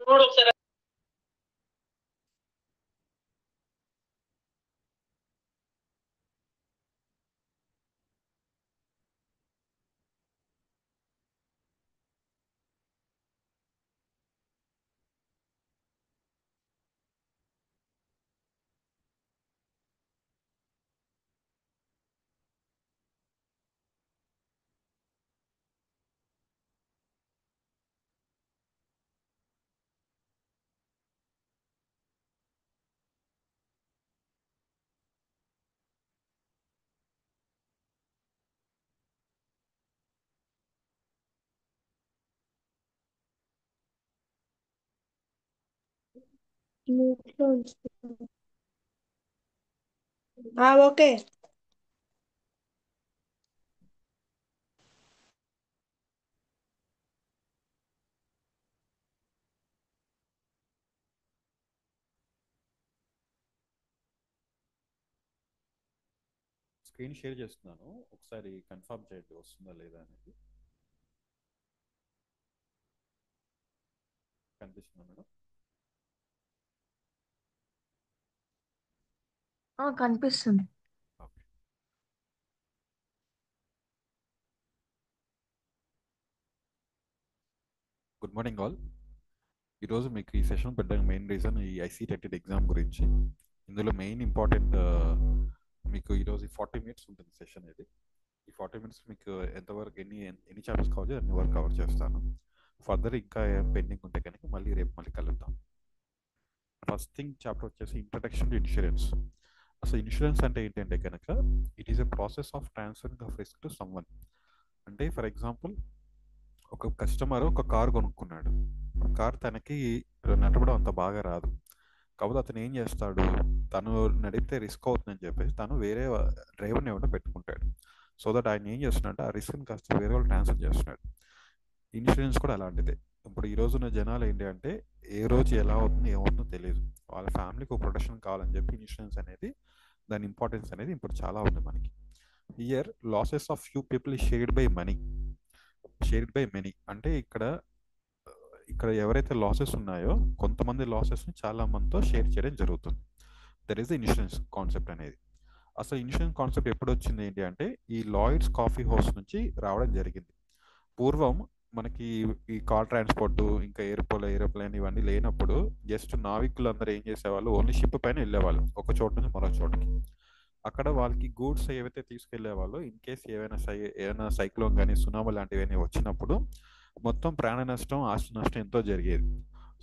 చూడు ఒకసారి. మ్యూట్లో ఉంచుతున్నాను. ఓకే. స్క్రీన్ షేర్ చేస్తున్నాను, ఒకసారి కన్ఫర్మ్ చేయండి వస్తుందా లేదా అనేది. కనిపిస్తుందా మేడం? కనిపిస్తుంది. ఓకే. Good morning all. ఈరోజు మీకు ఈ సెషన్ పెట్టడానికి మెయిన్ రీజన్ ఈ ఐసీ ఎగ్జామ్ గురించి. ఇందులో మెయిన్ ఇంపార్టెంట్ మీకు ఈరోజు 40 మినిట్స్ ఉంటుంది సెషన్ ఇది. ఈ 40 మినిట్స్ మీకు ఎంతవరకు ఎన్ని ఎన్ని చాప్టర్స్ కావాలో అన్ని వరకు కవర్ చేస్తాను. ఫర్దర్ ఇంకా ఏం పెండింగ్ ఉంటే కనుక మళ్ళీ కలుద్దాం. ఫస్ట్ థింగ్ చాప్టర్ వచ్చేసి ఇంట్రడక్షన్ టు ఇన్సూరెన్స్. అసలు ఇన్సూరెన్స్ అంటే ఏంటంటే కనుక it is a process of transferring of risk to someone. అంటే ఫర్ ఎగ్జాంపుల్, ఒక కస్టమర్ ఒక కార్ కొనుక్కున్నాడు. కార్ తనకి నడపడం అంత బాగా రాదు. కాకపోతే అతను ఏం చేస్తాడు, తను నడిపితే రిస్క్ అవుతుందని చెప్పేసి తను వేరే డ్రైవర్ని ఏమైనా పెట్టుకుంటాడు. సో దట్ ఆయన ఏం చేస్తున్నాడంటే ఆ రిస్క్ని కాస్త వేరే వాళ్ళు ట్రాన్స్ఫర్ చేస్తున్నాడు. ఇన్సూరెన్స్ కూడా అలాంటిదే. ఇప్పుడు ఈ రోజున్న జనాలు ఏంటి అంటే ఏ రోజు ఎలా అవుతుంది ఏమవుతుందో తెలియదు. వాళ్ళ ఫ్యామిలీకి ఒక ప్రొటెక్షన్ కావాలని చెప్పి ఇన్సూరెన్స్ అనేది, దాని ఇంపార్టెన్స్ అనేది ఇప్పుడు చాలా ఉంది మనకి. Year losses of few people shared by money. Shared by many అంటే ఇక్కడ ఇక్కడ ఎవరైతే లాసెస్ ఉన్నాయో కొంతమంది లాసెస్ని చాలా మందితో షేర్ చేయడం జరుగుతుంది. That is the insurance concept అనేది. అసలు ఇన్సూరెన్స్ కాన్సెప్ట్ ఎప్పుడు వచ్చింది ఏంటి అంటే ఈ లాయిడ్స్ కాఫీ హౌస్ నుంచి రావడం జరిగింది. పూర్వం మనకి ఈ కార్ ట్రాన్స్పోర్ట్ ఇంకా ఏరోప్లేన్ ఇవన్నీ లేనప్పుడు జస్ట్ నావికులు అందరూ ఏం చేసేవాళ్ళు, ఓన్లీ షిప్ పైన వెళ్ళేవాళ్ళు ఒక చోట నుంచి మరో చోటకి. అక్కడ వాళ్ళకి గూడ్స్ ఏవైతే తీసుకెళ్లేవాళ్ళో ఇన్ కేస్ ఏమైనా సైక్లోన్ కానీ సునామీ లాంటివి ఏమైనా వచ్చినప్పుడు మొత్తం ప్రాణ నష్టం ఆస్తి నష్టం ఎంతో జరిగేది.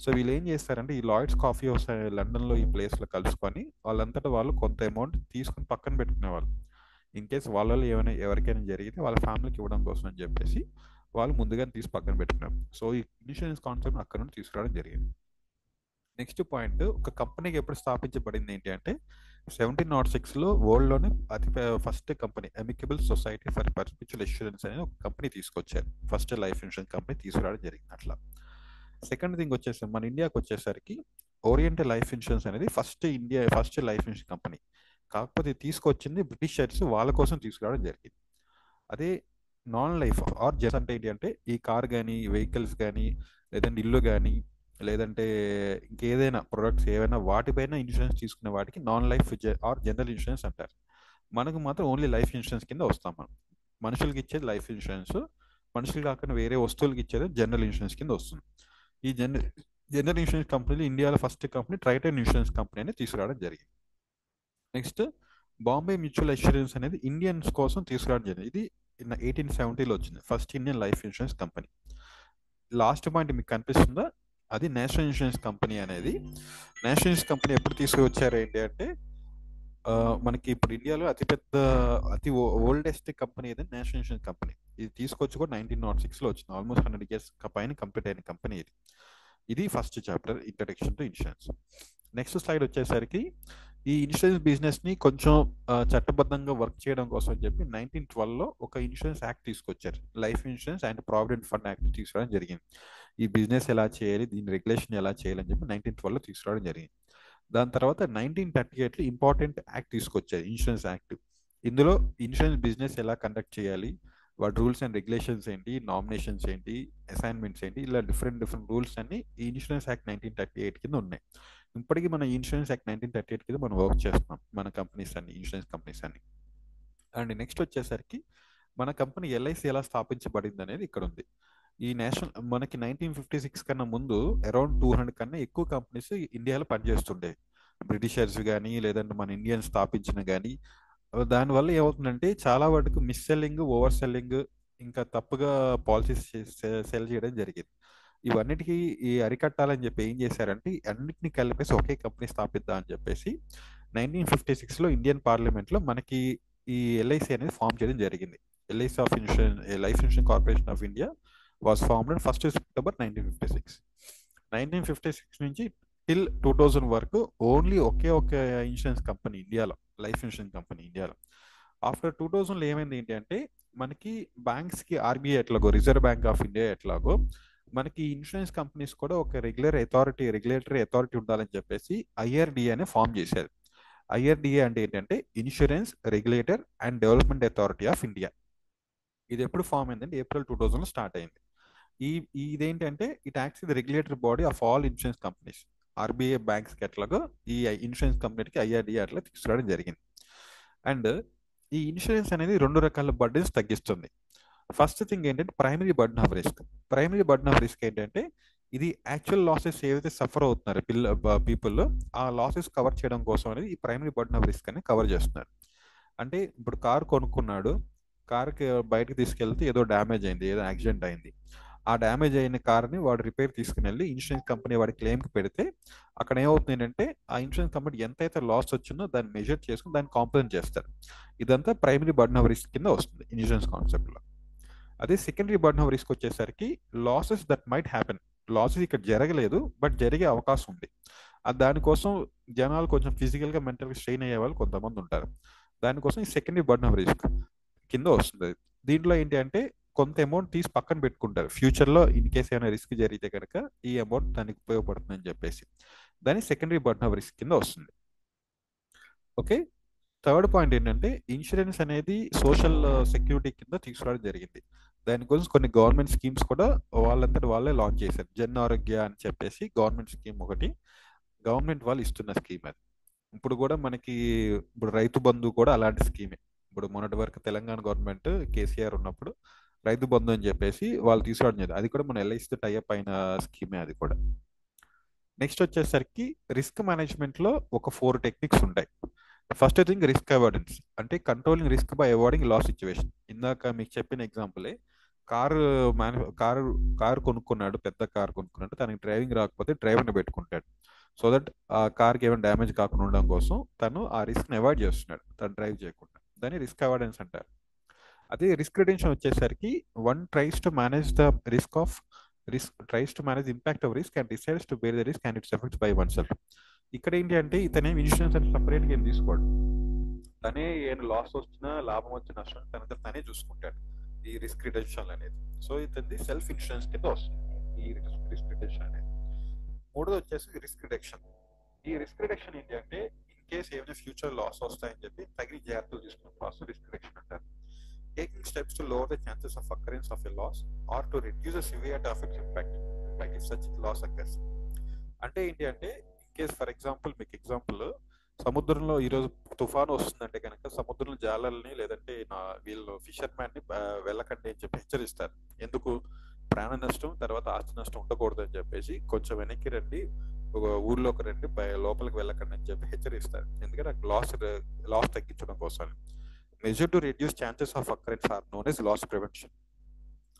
సో వీళ్ళు ఏం చేస్తారంటే ఈ లాయిడ్స్ కాఫీ హౌస్ లండన్లో ఈ ప్లేస్లో కలుసుకొని వాళ్ళంతటా వాళ్ళు కొంత అమౌంట్ తీసుకుని పక్కన పెట్టుకునేవాళ్ళు. ఇన్ కేస్ వాళ్ళలో ఏమైనా ఎవరికైనా జరిగితే వాళ్ళ ఫ్యామిలీకి ఇవ్వడం కోసం అని చెప్పేసి వాళ్ళు ముందుగానే తీసి పక్కన పెట్టుకున్నారు. సో ఈ ఇన్సూరెన్స్ కాన్సెప్ట్ అక్కడ నుండి తీసుకురావడం జరిగింది. నెక్స్ట్ పాయింట్, ఒక కంపెనీకి ఎప్పుడు స్థాపించబడింది ఏంటి అంటే 1706లో వరల్డ్లోనే first company amicable society for perpetual insurance అనేది ఒక కంపెనీ తీసుకొచ్చారు. ఫస్ట్ లైఫ్ ఇన్సూరెన్స్ కంపెనీ తీసుకురావడం జరిగింది అట్లా. సెకండ్ థింగ్ వచ్చేసి మన ఇండియాకి వచ్చేసరికి ఓరియంటల్ లైఫ్ ఇన్సూరెన్స్ అనేది ఫస్ట్ లైఫ్ ఇన్సూరెన్స్ కంపెనీ. కాకపోతే ఇది తీసుకొచ్చింది బ్రిటిషర్స్, వాళ్ళ కోసం తీసుకురావడం జరిగింది. అదే నాన్ లైఫ్ ఆర్ జస్ట్ అంటే ఏంటి అంటే ఈ కార్ కానీ వెహికల్స్ కానీ లేదంటే ఇల్లు కానీ లేదంటే ఇంకేదైనా ప్రొడక్ట్స్ ఏవైనా వాటిపైన ఇన్సూరెన్స్ తీసుకునే వాటికి non life or general insurance అంటారు. మనకు మాత్రం ఓన్లీ లైఫ్ ఇన్సూరెన్స్ కింద వస్తాం మనం. మనుషులకి ఇచ్చేది లైఫ్ ఇన్సూరెన్స్, మనుషులు కాకుండా వేరే వస్తువులకి ఇచ్చేది జనరల్ ఇన్సూరెన్స్ కింద వస్తుంది. ఈ జనరల్ ఇన్సూరెన్స్ కంపెనీలు ఇండియాలో first company Triton insurance company అని తీసుకురావడం జరిగింది. నెక్స్ట్ బాంబే మ్యూచువల్ ఇన్సూరెన్స్ అనేది ఇండియన్స్ కోసం తీసుకురావడం జరిగింది. ఇది 1870లో వచ్చింది first Indian life insurance company. Last point మీకు కనిపిస్తుందా, అది నేషనల్ ఇన్సూరెన్స్ కంపెనీ అనేది. నేషనల్ ఇన్సూరెన్స్ కంపెనీ ఎప్పుడు తీసుకువచ్చారు ఏంటి అంటే మనకి ఇప్పుడు ఇండియాలో అతి ఓల్డెస్ట్ కంపెనీ ఏదంటే నేషనల్ ఇన్సూరెన్స్ కంపెనీ. ఇది తీసుకొచ్చి కూడా 1906లో వచ్చింది. ఆల్మోస్ట్ 100 years పైన కంప్లీట్ అయిన కంపెనీ ఇది. ఇది first chapter, introduction to insurance. Next slide వచ్చేసరికి ఈ ఇన్సూరెన్స్ బిజినెస్ని కొంచెం చట్టబద్ధంగా వర్క్ చేయడం కోసం అని చెప్పి 1912లో ఒక ఇన్సూరెన్స్ యాక్ట్ తీసుకొచ్చారు. Life insurance and provident fund act తీసుకురావడం జరిగింది. ఈ బిజినెస్ ఎలా చేయాలి, దీని రెగ్యులేషన్ ఎలా చేయాలని చెప్పి 1912లో తీసుకురావడం జరిగింది. దాని తర్వాత 1938లో ఇంపార్టెంట్ యాక్ట్ తీసుకొచ్చారు, ఇన్సూరెన్స్ యాక్ట్. ఇందులో ఇన్సూరెన్స్ బిజినెస్ ఎలా కండక్ట్ చేయాలి, వాటి రూల్స్ అండ్ రెగ్యులేషన్స్ ఏంటి, నామినేషన్స్ ఏంటి, అసైన్మెంట్స్ ఏంటి, ఇలా డిఫరెంట్ రూల్స్ అన్ని ఈ ఇన్సూరెన్స్ యాక్ట్ 1938 కింద ఉన్నాయి. ఇప్పటికీ మన ఇన్సూరెన్స్ యాక్ట్ 1938 కింద మనం వర్క్ చేస్తున్నాం, మన కంపెనీస్ అన్ని, ఇన్సూరెన్స్ కంపెనీస్ అన్ని. అండ్ నెక్స్ట్ వచ్చేసరికి మన కంపెనీ ఎల్ఐసి ఎలా స్థాపించబడింది అనేది ఇక్కడ ఉంది. ఈ నేషనల్ మనకి 1956 కన్నా ముందు అరౌండ్ 200 కన్నా ఎక్కువ కంపెనీస్ ఇండియాలో పనిచేస్తుండేవి. బ్రిటిషర్స్ కానీ లేదంటే మన ఇండియన్స్ స్థాపించిన కానీ. దానివల్ల ఏమవుతుందంటే చాలా వాటికి మిస్ సెల్లింగ్, ఓవర్ సెల్లింగ్, ఇంకా తప్పుగా పాలసీస్ సెల్ చేయడం జరిగింది. ఇవన్నిటికీ ఈ అరికట్టాలని చెప్పి ఏం చేశారంటే అన్నిటిని కలిపేసి ఒకే కంపెనీ స్థాపిద్దాం అని చెప్పేసి 1956లో ఇండియన్ పార్లమెంట్లో మనకి ఈ ఎల్ఐసి అనేది ఫామ్ చేయడం జరిగింది. LIC of insurance, life insurance corporation of India was formed on 1st September 1956. 1956 నుంచి టిల్ 2000 వరకు ఓన్లీ ఒకే ఒక ఇన్సూరెన్స్ కంపెనీ ఇండియాలో, లైఫ్ ఇన్సూరెన్స్ కంపెనీ ఇండియాలో. ఆఫ్టర్ 2000లో ఏమైంది ఏంటి అంటే మనకి బ్యాంక్స్కి ఆర్బీఐ ఎట్లాగో, రిజర్వ్ బ్యాంక్ ఆఫ్ ఇండియా ఎట్లాగో, మనకి ఇన్సూరెన్స్ కంపెనీస్ కూడా ఒక రెగ్యులేటరీ అథారిటీ ఉండాలని చెప్పేసి ఐఆర్డిఏ అనే ఫామ్ చేశారు. ఐఆర్డిఏ అంటే ఏంటంటే insurance regulator and development authority of India. ఇది ఎప్పుడు ఫామ్ అయిందంటే April 2000లో స్టార్ట్ అయింది. ఇదేంటంటే it acts the regulatory body of all insurance companies. RBI బ్యాంక్స్కి ఎట్లాగో ఈ ఇన్సూరెన్స్ కంపెనీకి ఐఆర్డిఏ అట్లా తీసుకురావడం జరిగింది. అండ్ ఈ ఇన్సూరెన్స్ అనేది 2 రకాల బర్డెన్స్ తగ్గిస్తుంది. ఫస్ట్ థింగ్ ఏంటంటే primary burden of risk. Primary burden of risk ఏంటంటే ఇది యాక్చువల్ లాసెస్ ఏవైతే సఫర్ అవుతున్నారు పీపుల్, ఆ లాసెస్ కవర్ చేయడం కోసం అనేది ఈ ప్రైమరీ బర్డెన్ ఆఫ్ రిస్క్ అని కవర్ చేస్తున్నారు. అంటే ఇప్పుడు కారు కొనుక్కున్నాడు, కార్కి బయటకు తీసుకెళ్తే ఏదో డ్యామేజ్ అయింది, ఏదో యాక్సిడెంట్ అయింది. ఆ డ్యామేజ్ అయిన కార్ని వాడు రిపేర్ తీసుకుని వెళ్ళి ఇన్సూరెన్స్ కంపెనీ వాడి క్లెయిమ్కి పెడితే అక్కడ ఏమవుతుంది అంటే ఆ ఇన్సూరెన్స్ కంపెనీ ఎంతైతే లాస్ వచ్చిందో దాన్ని మెజర్ చేసుకుని దాన్ని కాంపెన్సేట్ చేస్తారు. ఇదంతా ప్రైమరీ బర్డెన్ ఆఫ్ రిస్క్ కింద వస్తుంది ఇన్సూరెన్స్ కాన్సెప్ట్లో. అదే సెకండరీ బర్డెన్ ఆఫ్ రిస్క్ వచ్చేసరికి losses that might happen. Losses ఇక్కడ జరగలేదు బట్ జరిగే అవకాశం ఉంది. దానికోసం జనాలు కొంచెం ఫిజికల్గా, మెంటల్గా స్ట్రెయిన్ అయ్యే వాళ్ళు కొంతమంది ఉంటారు. దానికోసం ఈ సెకండరీ బర్డెన్ ఆఫ్ రిస్క్ కింద వస్తుంది. దీంట్లో ఏంటి అంటే కొంత అమౌంట్ తీసి పక్కన పెట్టుకుంటారు, ఫ్యూచర్లో ఇన్ కేస్ ఏమైనా రిస్క్ జరిగితే కనుక ఈ అమౌంట్ దానికి ఉపయోగపడుతుందని చెప్పేసి. దాని సెకండరీ బర్డెన్ ఆఫ్ రిస్క్ కింద వస్తుంది. ఓకే. థర్డ్ పాయింట్ ఏంటంటే ఇన్సూరెన్స్ అనేది సోషల్ సెక్యూరిటీ కింద తీసుకురావడం జరిగింది. దానికోసం కొన్ని గవర్నమెంట్ స్కీమ్స్ కూడా వాళ్ళంతటి వాళ్ళే లాంచ్ చేశారు. జన్ ఆరోగ్య అని చెప్పేసి గవర్నమెంట్ స్కీమ్ ఒకటి, గవర్నమెంట్ వాళ్ళు ఇస్తున్న స్కీమ్ అది. ఇప్పుడు కూడా మనకి ఇప్పుడు రైతు బంధు కూడా అలాంటి స్కీమే. ఇప్పుడు మొన్నటి వరకు తెలంగాణ గవర్నమెంట్ కేసీఆర్ ఉన్నప్పుడు రైతు బంధు అని చెప్పేసి వాళ్ళు తీసుకురావడం జరిగింది. అది కూడా మన ఎల్ఐసి టైఅప్ అయిన స్కీమే అది కూడా. నెక్స్ట్ వచ్చేసరికి రిస్క్ మేనేజ్మెంట్లో ఒక 4 టెక్నిక్స్ ఉంటాయి. ఫస్ట్ థింగ్ రిస్క్ అవాయిడెన్స్, అంటే controlling risk by avoiding loss situation. ఇందాక మీకు చెప్పిన ఎగ్జాంపులే, కారు కారు కొనుక్కున్నాడు, పెద్ద కారు కొనుక్కున్నాడు, తనకి డ్రైవింగ్ రాకపోతే డ్రైవర్ని పెట్టుకుంటాడు. సో దట్ ఆ కార్కి ఏమైనా డ్యామేజ్ కాకుండా ఉండడం కోసం తను ఆ రిస్క్ని అవాయిడ్ చేస్తున్నాడు, తను డ్రైవ్ చేయకుండా. దాన్ని రిస్క్ అవాయిడెన్స్ అంటారు. అదే రిస్క్ రిడెన్షన్ వచ్చేసరికి one tries to manage the tries to manage impact of risk and decides to bear the risk and its effects by oneself. ఇక్కడ ఏంటి అంటే ఇతనే ఇన్సూరెన్స్ అని సపరేట్గా ఏం తీసుకోడు, తనే ఏమైనా లాస్ వచ్చినా లాభం వచ్చిన నష్టం తనే చూసుకుంటాడు ఈ రిస్క్ రిడెన్షన్ అనేది. సో ఇతని సెల్ఫ్ ఇన్సూరెన్స్ కింద వస్తుంది ఈ రిస్క్ రిడెన్షన్ అనేది. మూడోది వచ్చేసి రిస్క్ రిడక్షన్. ఈ రిస్క్ రిడక్షన్ ఏంటి అంటే ఇన్ కేస్ ఏమైనా ఫ్యూచర్ లాస్ వస్తాయని చెప్పి తగిన జాగ్రత్తలు తీసుకున్న ప్రాసెస్ రిస్క్ రిడక్షన్ అంటారు. Taking steps to lower the chances of occurrence of a loss or to reduce the severity of its impact if such loss occurs. అంటే ఏంటి అంటే ఇన్ కేస్ ఫర్ ఎగ్జాంపుల్, మీకు ఎగ్జాంపుల్, సముద్రంలో ఈరోజు తుఫాను వస్తుందంటే కనుక సముద్రంలో జాలర్ని లేదంటే వీళ్ళు ఫిషర్ మ్యాన్ ని వెళ్ళకండి అని చెప్పి హెచ్చరిస్తారు. ఎందుకు? ప్రాణ నష్టం తర్వాత ఆస్తి నష్టం ఉండకూడదు అని చెప్పేసి కొంచెం వెనక్కి రండి, ఒక ఊర్లోకి రండి, లోపలికి వెళ్ళకండి అని చెప్పి హెచ్చరిస్తారు. ఎందుకంటే లాస్ తగ్గించడం కోసం. Measure to reduce chances of occurrence are known as loss prevention.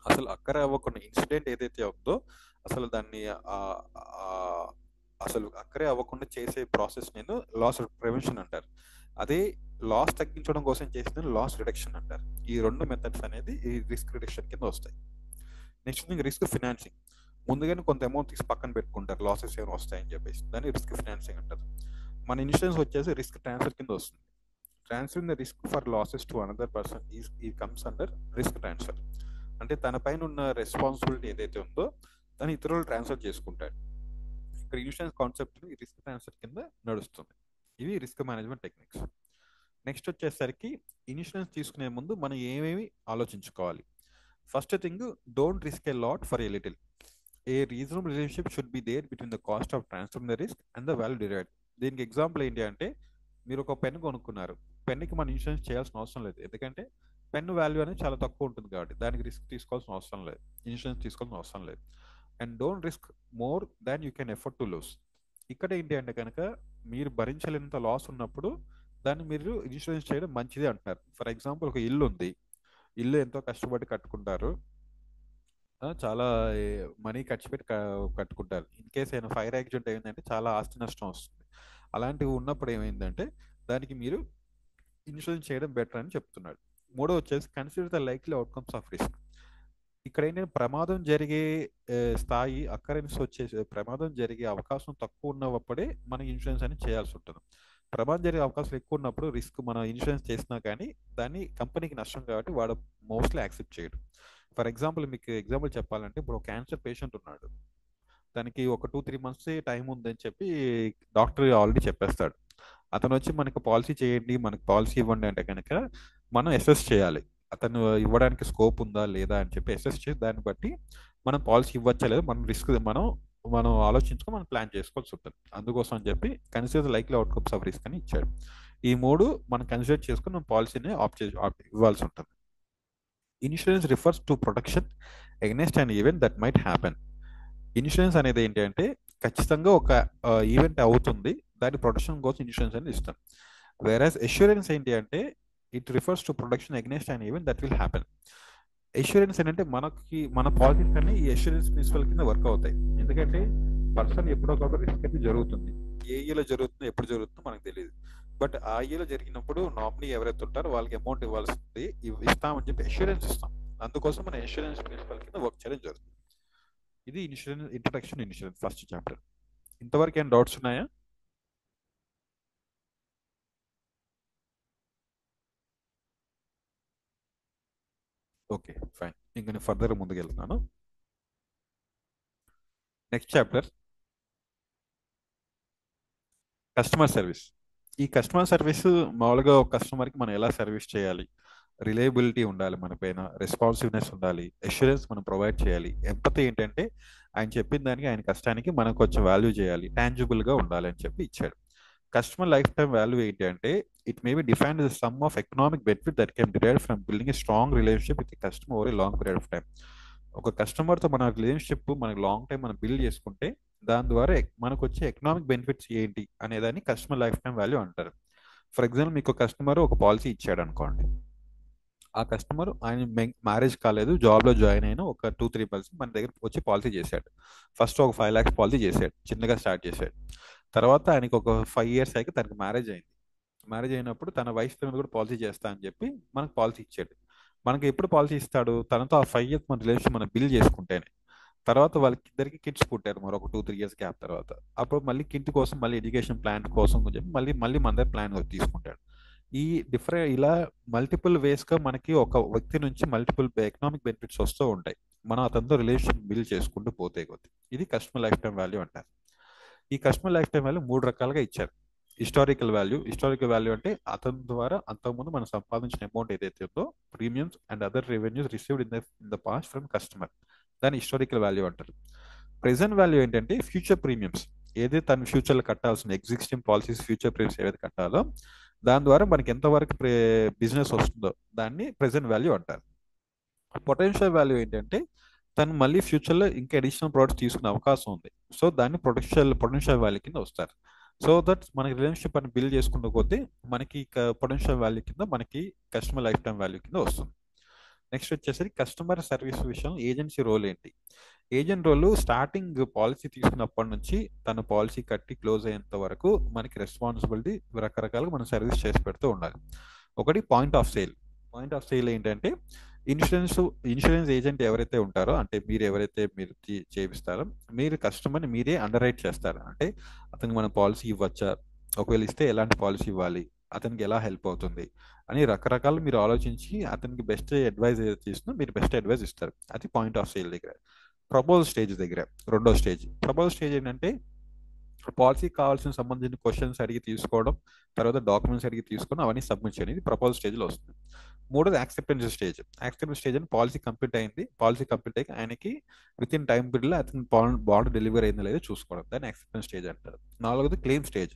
అసలు అక్కర అవ్వకుండా ఇన్సిడెంట్ ఏదైతే ఉందో అసలు దాన్ని అసలు అక్కడే అవ్వకుండా చేసే ప్రాసెస్ నేను లాస్ ప్రివెన్షన్ అంటారు. అదే లాస్ తగ్గించడం కోసం చేసిన లాస్ రిడక్షన్ అంటారు. ఈ 2 మెథడ్స్ అనేది ఈ రిస్క్ రిడక్షన్ కింద వస్తాయి. Next thing risk financing. ముందుగానే కొంత అమౌంట్ తీసి పక్కన పెట్టుకుంటారు లాసెస్ ఏమైనా వస్తాయని చెప్పేసి, దాన్ని రిస్క్ ఫినాన్సింగ్ అంటారు. మన ఇన్సూరెన్స్ వచ్చేసి రిస్క్ ట్రాన్స్ఫర్ కింద వస్తుంది. Transferring the risk for losses to another person he comes under risk transfer. అంటే తన పైన ఉన్న రెస్పాన్సిబిలిటీ ఏదైతే ఉందో దాన్ని ఇతరులు ట్రాన్స్ఫర్ చేసుకుంటాడు. ఇక్కడ ఇన్సూరెన్స్ కాన్సెప్ట్ రిస్క్ ట్రాన్స్ఫర్ కింద నడుస్తుంది. ఇవి రిస్క్ మేనేజ్మెంట్ టెక్నిక్స్. నెక్స్ట్ వచ్చేసరికి ఇన్సూరెన్స్ తీసుకునే ముందు మనం ఏమేమి ఆలోచించుకోవాలి. First thing, don't risk a lot for a little. A reasonable relationship should be there between the cost of transfer the risk and the value derived. దీనికి example ఏంటి అంటే, మీరు ఒక పెన్ కొనుక్కున్నారు. పెన్నుకి మనం ఇన్సూరెన్స్ చేయాల్సిన అవసరం లేదు, ఎందుకంటే పెన్ వాల్యూ అనేది చాలా తక్కువ ఉంటుంది కాబట్టి దానికి రిస్క్ తీసుకోవాల్సిన అవసరం లేదు, ఇన్సూరెన్స్ తీసుకోవాల్సిన అవసరం లేదు. And don't risk more than you can effort to loose. ఇక్కడ ఏంటి అంటే కనుక, మీరు భరించలేనంత లాస్ ఉన్నప్పుడు దాన్ని మీరు ఇన్సూరెన్స్ చేయడం మంచిది అంటున్నారు. ఫర్ ఎగ్జాంపుల్, ఒక ఇల్లు ఉంది. ఇల్లు ఎంతో కష్టపడి కట్టుకుంటారు, చాలా మనీ ఖర్చు పెట్టి కట్టుకుంటారు. ఇన్ కేస్ ఏమైనా ఫైర్ యాక్సిడెంట్ అయిందంటే చాలా ఆస్తి నష్టం వస్తుంది. అలాంటివి ఉన్నప్పుడు ఏమైందంటే దానికి మీరు ఇన్సూరెన్స్ చేయడం బెటర్ అని చెప్తున్నాడు. మూడో వచ్చేసి, consider the likely outcomes of risk. ఇక్కడ ఏంటంటే ప్రమాదం జరిగే స్థాయి, అకరెన్స్ వచ్చేసి ప్రమాదం జరిగే అవకాశం తక్కువ ఉన్నప్పుడే మనం ఇన్సూరెన్స్ అనేది చేయాల్సి ఉంటుంది. ప్రమాదం జరిగే అవకాశాలు ఎక్కువ ఉన్నప్పుడు రిస్క్ మనం ఇన్సూరెన్స్ చేసినా కానీ దాన్ని కంపెనీకి నష్టం కాబట్టి వాడు మోస్ట్లీ యాక్సెప్ట్ చేయడు. ఫర్ ఎగ్జాంపుల్, మీకు ఎగ్జాంపుల్ చెప్పాలంటే, ఇప్పుడు ఒక క్యాన్సర్ పేషెంట్ ఉన్నాడు. దానికి ఒక 2-3 months టైం ఉందని చెప్పి డాక్టర్ ఆల్రెడీ చెప్పేస్తాడు. అతను వచ్చి మనకు పాలసీ చేయండి, మనకు పాలసీ ఇవ్వండి అంటే కనుక మనం అసెస్ చేయాలి, అతను ఇవ్వడానికి స్కోప్ ఉందా లేదా అని చెప్పి అసెస్ చేసి దాన్ని బట్టి మనం పాలసీ ఇవ్వచ్చా లేదా మనం రిస్క్ మనం మనం ఆలోచించుకొని మనం ప్లాన్ చేసుకోవాల్సి ఉంటుంది. అందుకోసం అని చెప్పి consider likely outcomes of risk అని ఇచ్చాడు. ఈ మూడు మనం కన్సిడర్ చేసుకుని మనం పాలసీని ఇవ్వాల్సి ఉంటుంది. Insurance refers to protection against an event that might happen. Insurance అనేది ఏంటి అంటే, ఖచ్చితంగా ఒక ఈవెంట్ అవుతుంది, దాని ప్రొటెక్షన్ కోసం ఇన్సూరెన్స్ అనేది ఇస్తాం. వేరాజ్ అష్యూరెన్స్ ఏంటి అంటే, it refers to protection against an event that will happen. Assurance ఏంటంటే మనకి మన పాలసీస్ అన్ని ఈ అష్యూరెన్స్ ప్రిన్సిపల్ కింద వర్క్ అవుతాయి. ఎందుకంటే పర్సన్ ఎప్పుడో ఒక రిస్క్ అయితే జరుగుతుంది, ఏ ఇయర్లో జరుగుతుందో ఎప్పుడు జరుగుతుందో మనకు తెలియదు. బట్ ఆ ఇయర్లో జరిగినప్పుడు నామినీ ఎవరైతే ఉంటారో వాళ్ళకి అమౌంట్ ఇవ్వాల్సింది ఇస్తామని చెప్పి అష్యూరెన్స్ ఇస్తాం. అందుకోసం మన అష్యూరెన్స్ ప్రిన్సిపల్ కింద వర్క్ చేయడం జరుగుతుంది. ఇది insurance introduction, insurance first chapter. ఇంతవరకు ఏం డౌట్స్ ఉన్నాయా? Okay, fine. ఇంకా నేను ఫర్దర్ ముందుకు వెళ్తున్నాను. Next chapter, customer service. ఈ కస్టమర్ సర్వీస్ మామూలుగా ఒక కస్టమర్కి మనం ఎలా సర్వీస్ చేయాలి, రిలయబిలిటీ ఉండాలి, మన పైన రెస్పాన్సివ్నెస్ ఉండాలి, అష్యూరెన్స్ మనం ప్రొవైడ్ చేయాలి, ఎంపతి ఏంటంటే ఆయన చెప్పిన దానికి ఆయన కష్టానికి మనం కొంచెం వాల్యూ చేయాలి, టాంజిబుల్గా ఉండాలి అని చెప్పి ఇచ్చాడు. కస్టమర్ లైఫ్ టైం వాల్యూ ఏంటి అంటే, it may be defined the sum of economic benefit that can derive from building a strong relationship with customer over a long period of time. ఒక కస్టమర్తో మన రిలేషన్షిప్ మనకి లాంగ్ టైం మనం build చేసుకుంటే దాని ద్వారా మనకు వచ్చే ఎకనామిక్ బెనిఫిట్స్ ఏంటి అనేదాన్ని కస్టమర్ లైఫ్ టైం వాల్యూ అంటారు. ఫర్ ఎగ్జాంపుల్, మీకు కస్టమర్ ఒక పాలసీ ఇచ్చాడు అనుకోండి. ఆ కస్టమర్ ఆయన మ్యారేజ్ కాలేదు, జాబ్లో జాయిన్ అయిన ఒక 2-3 months మన దగ్గర వచ్చి పాలసీ చేశాడు. ఫస్ట్ ఒక 5 lakhs పాలసీ చేశాడు, చిన్నగా స్టార్ట్ చేశాడు. తర్వాత ఆయనకి ఒక 5 years అయ్యాక తనకి మ్యారేజ్ అయింది. మ్యారేజ్ అయినప్పుడు తన వైఫ్ మీద కూడా పాలసీ చేస్తా అని చెప్పి మనకు పాలసీ ఇచ్చాడు. మనకి ఎప్పుడు పాలసీ ఇస్తాడు? తనతో ఆ 5 years మన రిలేషన్ మనం బిల్డ్ చేసుకుంటేనే. తర్వాత వాళ్ళకి ఇద్దరికి కిడ్స్ పుట్టారు మరొక 2-3 years గ్యాప్ తర్వాత. అప్పుడు మళ్ళీ కిడ్ కోసం, మళ్ళీ ఎడ్యుకేషన్ ప్లాన్ కోసం చెప్పి మళ్ళీ మళ్ళీ మన దగ్గర ప్లాన్ తీసుకుంటాడు. ఈ ఇలా మల్టిపుల్ వేస్గా మనకి ఒక వ్యక్తి నుంచి మల్టిపుల్ ఎకనామిక్ బెనిఫిట్స్ వస్తూ ఉంటాయి మనం అతనితో రిలేషన్ బిల్డ్ చేసుకుంటూ పోతే కొద్ది. ఇది కస్టమర్ లైఫ్ టైం వాల్యూ అంటారు. ఈ కస్టమర్ లైఫ్ టైం వాల్యూ 3 రకాలుగా ఇచ్చారు. హిస్టారికల్ వాల్యూ అంటే అతని ద్వారా అంతకుముందు మనం సంపాదించిన అమౌంట్ ఏదైతే ఉందో, premiums and other revenues received in the past from customer, దాన్ని హిస్టారికల్ వాల్యూ అంటారు. ప్రెజెంట్ వాల్యూ ఏంటంటే ఫ్యూచర్ ప్రీమియమ్స్, ఏదైతే తన ఫ్యూచర్లో కట్టాల్సిన ఎగ్జిస్టింగ్ పాలసీస్ ఫ్యూచర్ ప్రీమియమ్స్ ఏవైతే కట్టాలో దాని ద్వారా మనకి ఎంతవరకు బిజినెస్ వస్తుందో దాన్ని ప్రెజెంట్ వాల్యూ అంటారు. పొటెన్షియల్ వాల్యూ ఏంటంటే తను మళ్ళీ ఫ్యూచర్లో ఇంకా అడిషనల్ ప్రోడక్ట్స్ తీసుకునే అవకాశం ఉంది, సో దాన్ని పొటెన్షియల్ వాల్యూ కింద వస్తారు. సో దట్ మనకి రిలేషన్షిప్ అని బిల్డ్ చేసుకుంటూ పోతే మనకి పొటెన్షియల్ వాల్యూ కింద మనకి కస్టమర్ లైఫ్ టైం వాల్యూ కింద వస్తుంది. నెక్స్ట్ వచ్చేసరికి కస్టమర్ సర్వీస్ విషయం, ఏజెన్సీ రోల్ ఏంటి? ఏజెంట్ రోల్ స్టార్టింగ్ పాలసీ తీసుకున్నప్పటి నుంచి తన పాలసీ కట్టి క్లోజ్ అయ్యేంత వరకు మనకి రెస్పాన్సిబిలిటీ రకరకాలుగా మనం సర్వీస్ చేసి పెడుతూ ఉండాలి. ఒకటి పాయింట్ ఆఫ్ సేల్ ఏంటంటే ఇన్సూరెన్స్ ఏజెంట్ ఎవరైతే ఉంటారో, అంటే మీరు ఎవరైతే మీరు చేపిస్తారో, మీరు కస్టమర్ని మీరే అండర్ రైట్ చేస్తారు. అంటే అతనికి మనం పాలసీ ఇవ్వచ్చా, ఒకవేళ ఇస్తే ఎలాంటి పాలసీ ఇవ్వాలి, అతనికి ఎలా హెల్ప్ అవుతుంది అని రకరకాలు మీరు ఆలోచించి అతనికి బెస్ట్ అడ్వైజ్ ఏదైతే ఇస్తుందో మీరు బెస్ట్ అడ్వైజ్ ఇస్తారు. అది పాయింట్ ఆఫ్ సేల్ దగ్గర. ప్రపోజల్ స్టేజ్ దగ్గర రెండో స్టేజ్. ప్రపోజల్ స్టేజ్ ఏంటంటే పాలసీకి కావాల్సిన సంబంధించిన క్వశ్చన్స్ అడిగి తీసుకోవడం, తర్వాత డాక్యుమెంట్స్ అడిగి తీసుకొని అవన్నీ సబ్మిట్ చేయడం, ఇది ప్రపోజల్ స్టేజ్లో వస్తుంది. మూడోది యాక్సెప్టెన్స్ స్టేజ్. యాక్సెప్టెన్స్ స్టేజ్ అని పాలసీ కంప్లీట్ అయింది, పాలసీ కంప్లీట్ అయ్యి ఆయనకి విత్ ఇన్ టైం పీరియడ్లో అతని బాండ్ డెలివరీ అయిందో లేదో చూసుకోవడం, దాన్ని యాక్సెప్టెన్స్ స్టేజ్ అంటారు. నాలుగోది క్లెయిమ్ స్టేజ్.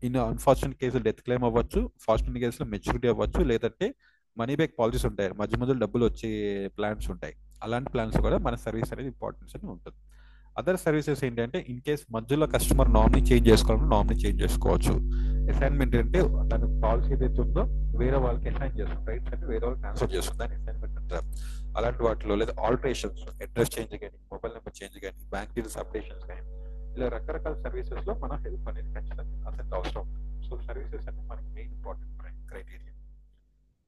ఇన్ అన్ఫార్చునేట్ కేసులు డెత్ క్లెయిమ్ అవ్వచ్చు, ఫార్చునేట్ కేసులో మెచ్యూరిటీ అవ్వచ్చు, లేదంటే మనీ బ్యాక్ పాలసీస్ ఉంటాయి, మధ్య మధ్యలో డబ్బులు వచ్చే ప్లాన్స్ ఉంటాయి. అలాంటి ప్లాన్స్ కూడా మన సర్వీస్ అనేది ఇంపార్టెన్స్ అని ఉంటుంది. అదర్ సర్వీసెస్ ఏంటంటే ఇన్ కేస్ మధ్యలో కస్టమర్ నామినీ చేంజ్ చేసుకోవాలని నామినీ చేంజ్ చేసుకోవచ్చు. అసైన్మెంట్ అంటే తన పాలసీ ఏదైతే ఉందో వేరే వాళ్ళకి అసైన్ చేస్తుంది, రైట్స్ అంటే వేరే వాళ్ళకి ట్రాన్స్ఫర్ చేస్తుంది, దాన్ని అసైన్మెంట్ అంటారు. అలాంటి వాటిలో లేదా ఆల్టరేషన్స్, అడ్రస్ చేంజ్ కానీ, మొబైల్ నెంబర్ చేంజ్ కానీ, బ్యాంక్ డీటెయిల్స్ అప్డేషన్స్ కానీ, ఇలా రకరకాల సర్వీసెస్ లో మన హెల్ప్ అనేది ఖచ్చితంగా అతనికి అవసరం ఉంటుంది. సో సర్వీసెస్ అనేది మనకి main important criteria.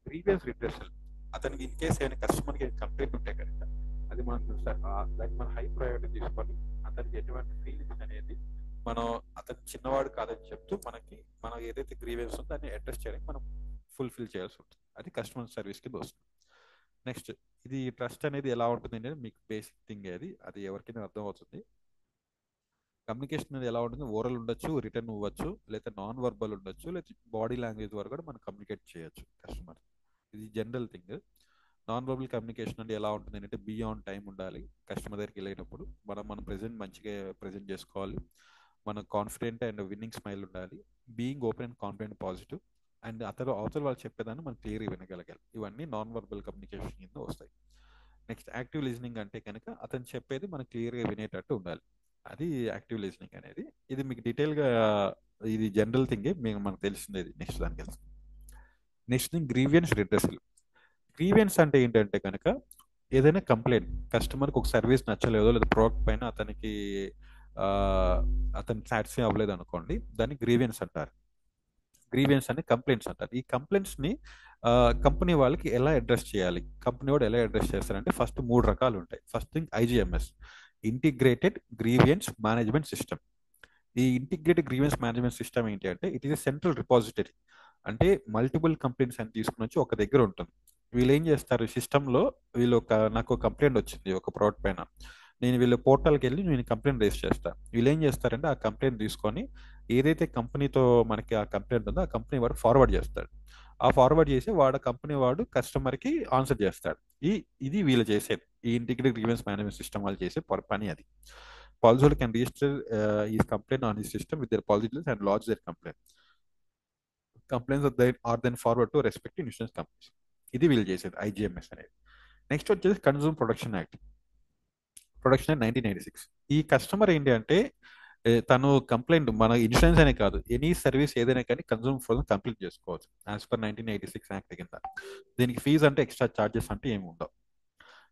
Previous redressal, అతనికి ఇన్ కేస్ ఏమైనా కస్టమర్కి కంప్లైంట్ ఉంటే కనుక అది మనం దాన్ని మనం హై ప్రయారిటీ తీసుకొని అతనికి ఎటువంటి ఫీలింగ్స్ అనేది మనం అతను చిన్నవాడు కాదని చెప్తూ మనం ఏదైతే గ్రీవెన్స్ ఉందో దాన్ని అడ్రస్ చేయడానికి మనం ఫుల్ఫిల్ చేయాల్సి ఉంటుంది. అది కస్టమర్ సర్వీస్ కింద వస్తుంది. నెక్స్ట్, ఇది ట్రస్ట్ అనేది ఎలా ఉంటుంది అనేది మీకు బేసిక్ థింగ్, అది ఎవరికైనా అర్థం అవుతుంది. కమ్యూనికేషన్ అనేది ఎలా ఉంటుంది, ఓరల్ ఉండొచ్చు, రిటర్న్ ఇవ్వచ్చు, లేదా నాన్ వర్బల్ ఉండొచ్చు, లేదా బాడీ లాంగ్వేజ్ ద్వారా కూడా మనం కమ్యూనికేట్ చేయొచ్చు కస్టమర్. ఇది general thing. Non verbal communication అంటే ఎలా ఉంటుంది అంటే బియాండ్ టైం ఉండాలి. కస్టమర్ దగ్గరికి వెళ్ళినప్పుడు మనం ప్రెజెంట్ మంచిగా ప్రెజెంట్ చేసుకోవాలి, మనం కాన్ఫిడెంట్ అండ్ విన్నింగ్ స్మైల్ ఉండాలి, being open and confident positive, and అవతల వాళ్ళు చెప్పేదాన్ని మనం క్లియర్గా వినగలగాలి. ఇవన్నీ నాన్ వర్బల్ కమ్యూనికేషన్ కింద వస్తాయి. నెక్స్ట్, యాక్టివ్ లిజనింగ్ అంటే కనుక అతను చెప్పేది మనం క్లియర్గా వినేటట్టు ఉండాలి, అది యాక్టివ్ లిజనింగ్ అనేది. ఇది మీకు డీటెయిల్గా, ఇది జనరల్ థింగే, మనకు తెలిసింది. నెక్స్ట్ దానికి వెళ్తాం. Next thing, grievance redressal. Grievance అంటే ఏంటంటే కనుక ఏదైనా కంప్లైంట్, కస్టమర్కి ఒక సర్వీస్ నచ్చలేదో లేదా ప్రోడక్ట్ పైన అతను సాటిస్ఫై అవ్వలేదు అనుకోండి, దాన్ని గ్రీవియన్స్ అంటారు. గ్రీవియన్స్ అని కంప్లైంట్స్ అంటారు. ఈ కంప్లైంట్స్ ని కంపెనీ వాళ్ళకి ఎలా అడ్రస్ చేయాలి, కంపెనీ వాడు ఎలా అడ్రస్ చేస్తారంటే ఫస్ట్ 3 రకాలు ఉంటాయి. First thing IGMS, integrated grievance management system. ఈ ఇంటిగ్రేటెడ్ గ్రీవియన్స్ మేనేజ్మెంట్ సిస్టమ్ ఏంటి అంటే ఇట్ ఈస్ సెంట్రల్ రిపాజిటరీ. అంటే మల్టిపుల్ కంప్లైంట్స్ అని తీసుకుని వచ్చి ఒక దగ్గర ఉంటుంది. వీళ్ళు ఏం చేస్తారు, సిస్టంలో నాకు కంప్లైంట్ వచ్చింది ఒక ప్రోడక్ట్ పైన, నేను వీళ్ళ పోర్టల్కి వెళ్ళి నేను కంప్లైంట్ రేస్ చేస్తాను. వీళ్ళు ఏం చేస్తారంటే ఆ కంప్లైంట్ తీసుకొని ఏదైతే కంపెనీతో మనకి ఆ కంప్లైంట్ ఉందో ఆ కంపెనీ వాడు ఫార్వర్డ్ చేస్తాడు. ఆ ఫార్వర్డ్ చేసి కంపెనీ వాడు కస్టమర్కి ఆన్సర్ చేస్తాడు. ఇది వీళ్ళు చేసేది, ఈ ఇంటిగ్రేటెడ్ గ్రీవెన్స్ మేనేజ్మెంట్ సిస్టమ్ వాళ్ళు చేసే పని అది. Policyholder can register his complaint on his system with their policy details and lodge their complaint. Complaints are then forward to respective insurance companies. ఇది వీళ్ళు చేసేది IGMS అనేది. నెక్స్ట్ వచ్చేసి కన్జ్యూమర్ ప్రొటెక్షన్ యాక్ట్ 1996. ఈ కస్టమర్ ఏంటి అంటే తను కంప్లైంట్, మన ఇన్సూరెన్స్ అనే కాదు, ఎనీ సర్వీస్ ఏదైనా కానీ కన్జ్యూమర్ ఫోరం కంప్లీట్ చేసుకోవచ్చు యాజ్ పర్ 1986 యాక్ట్ కింద. దీనికి ఫీజు అంటే ఎక్స్ట్రా ఛార్జెస్ అంటే ఏమి ఉండవు.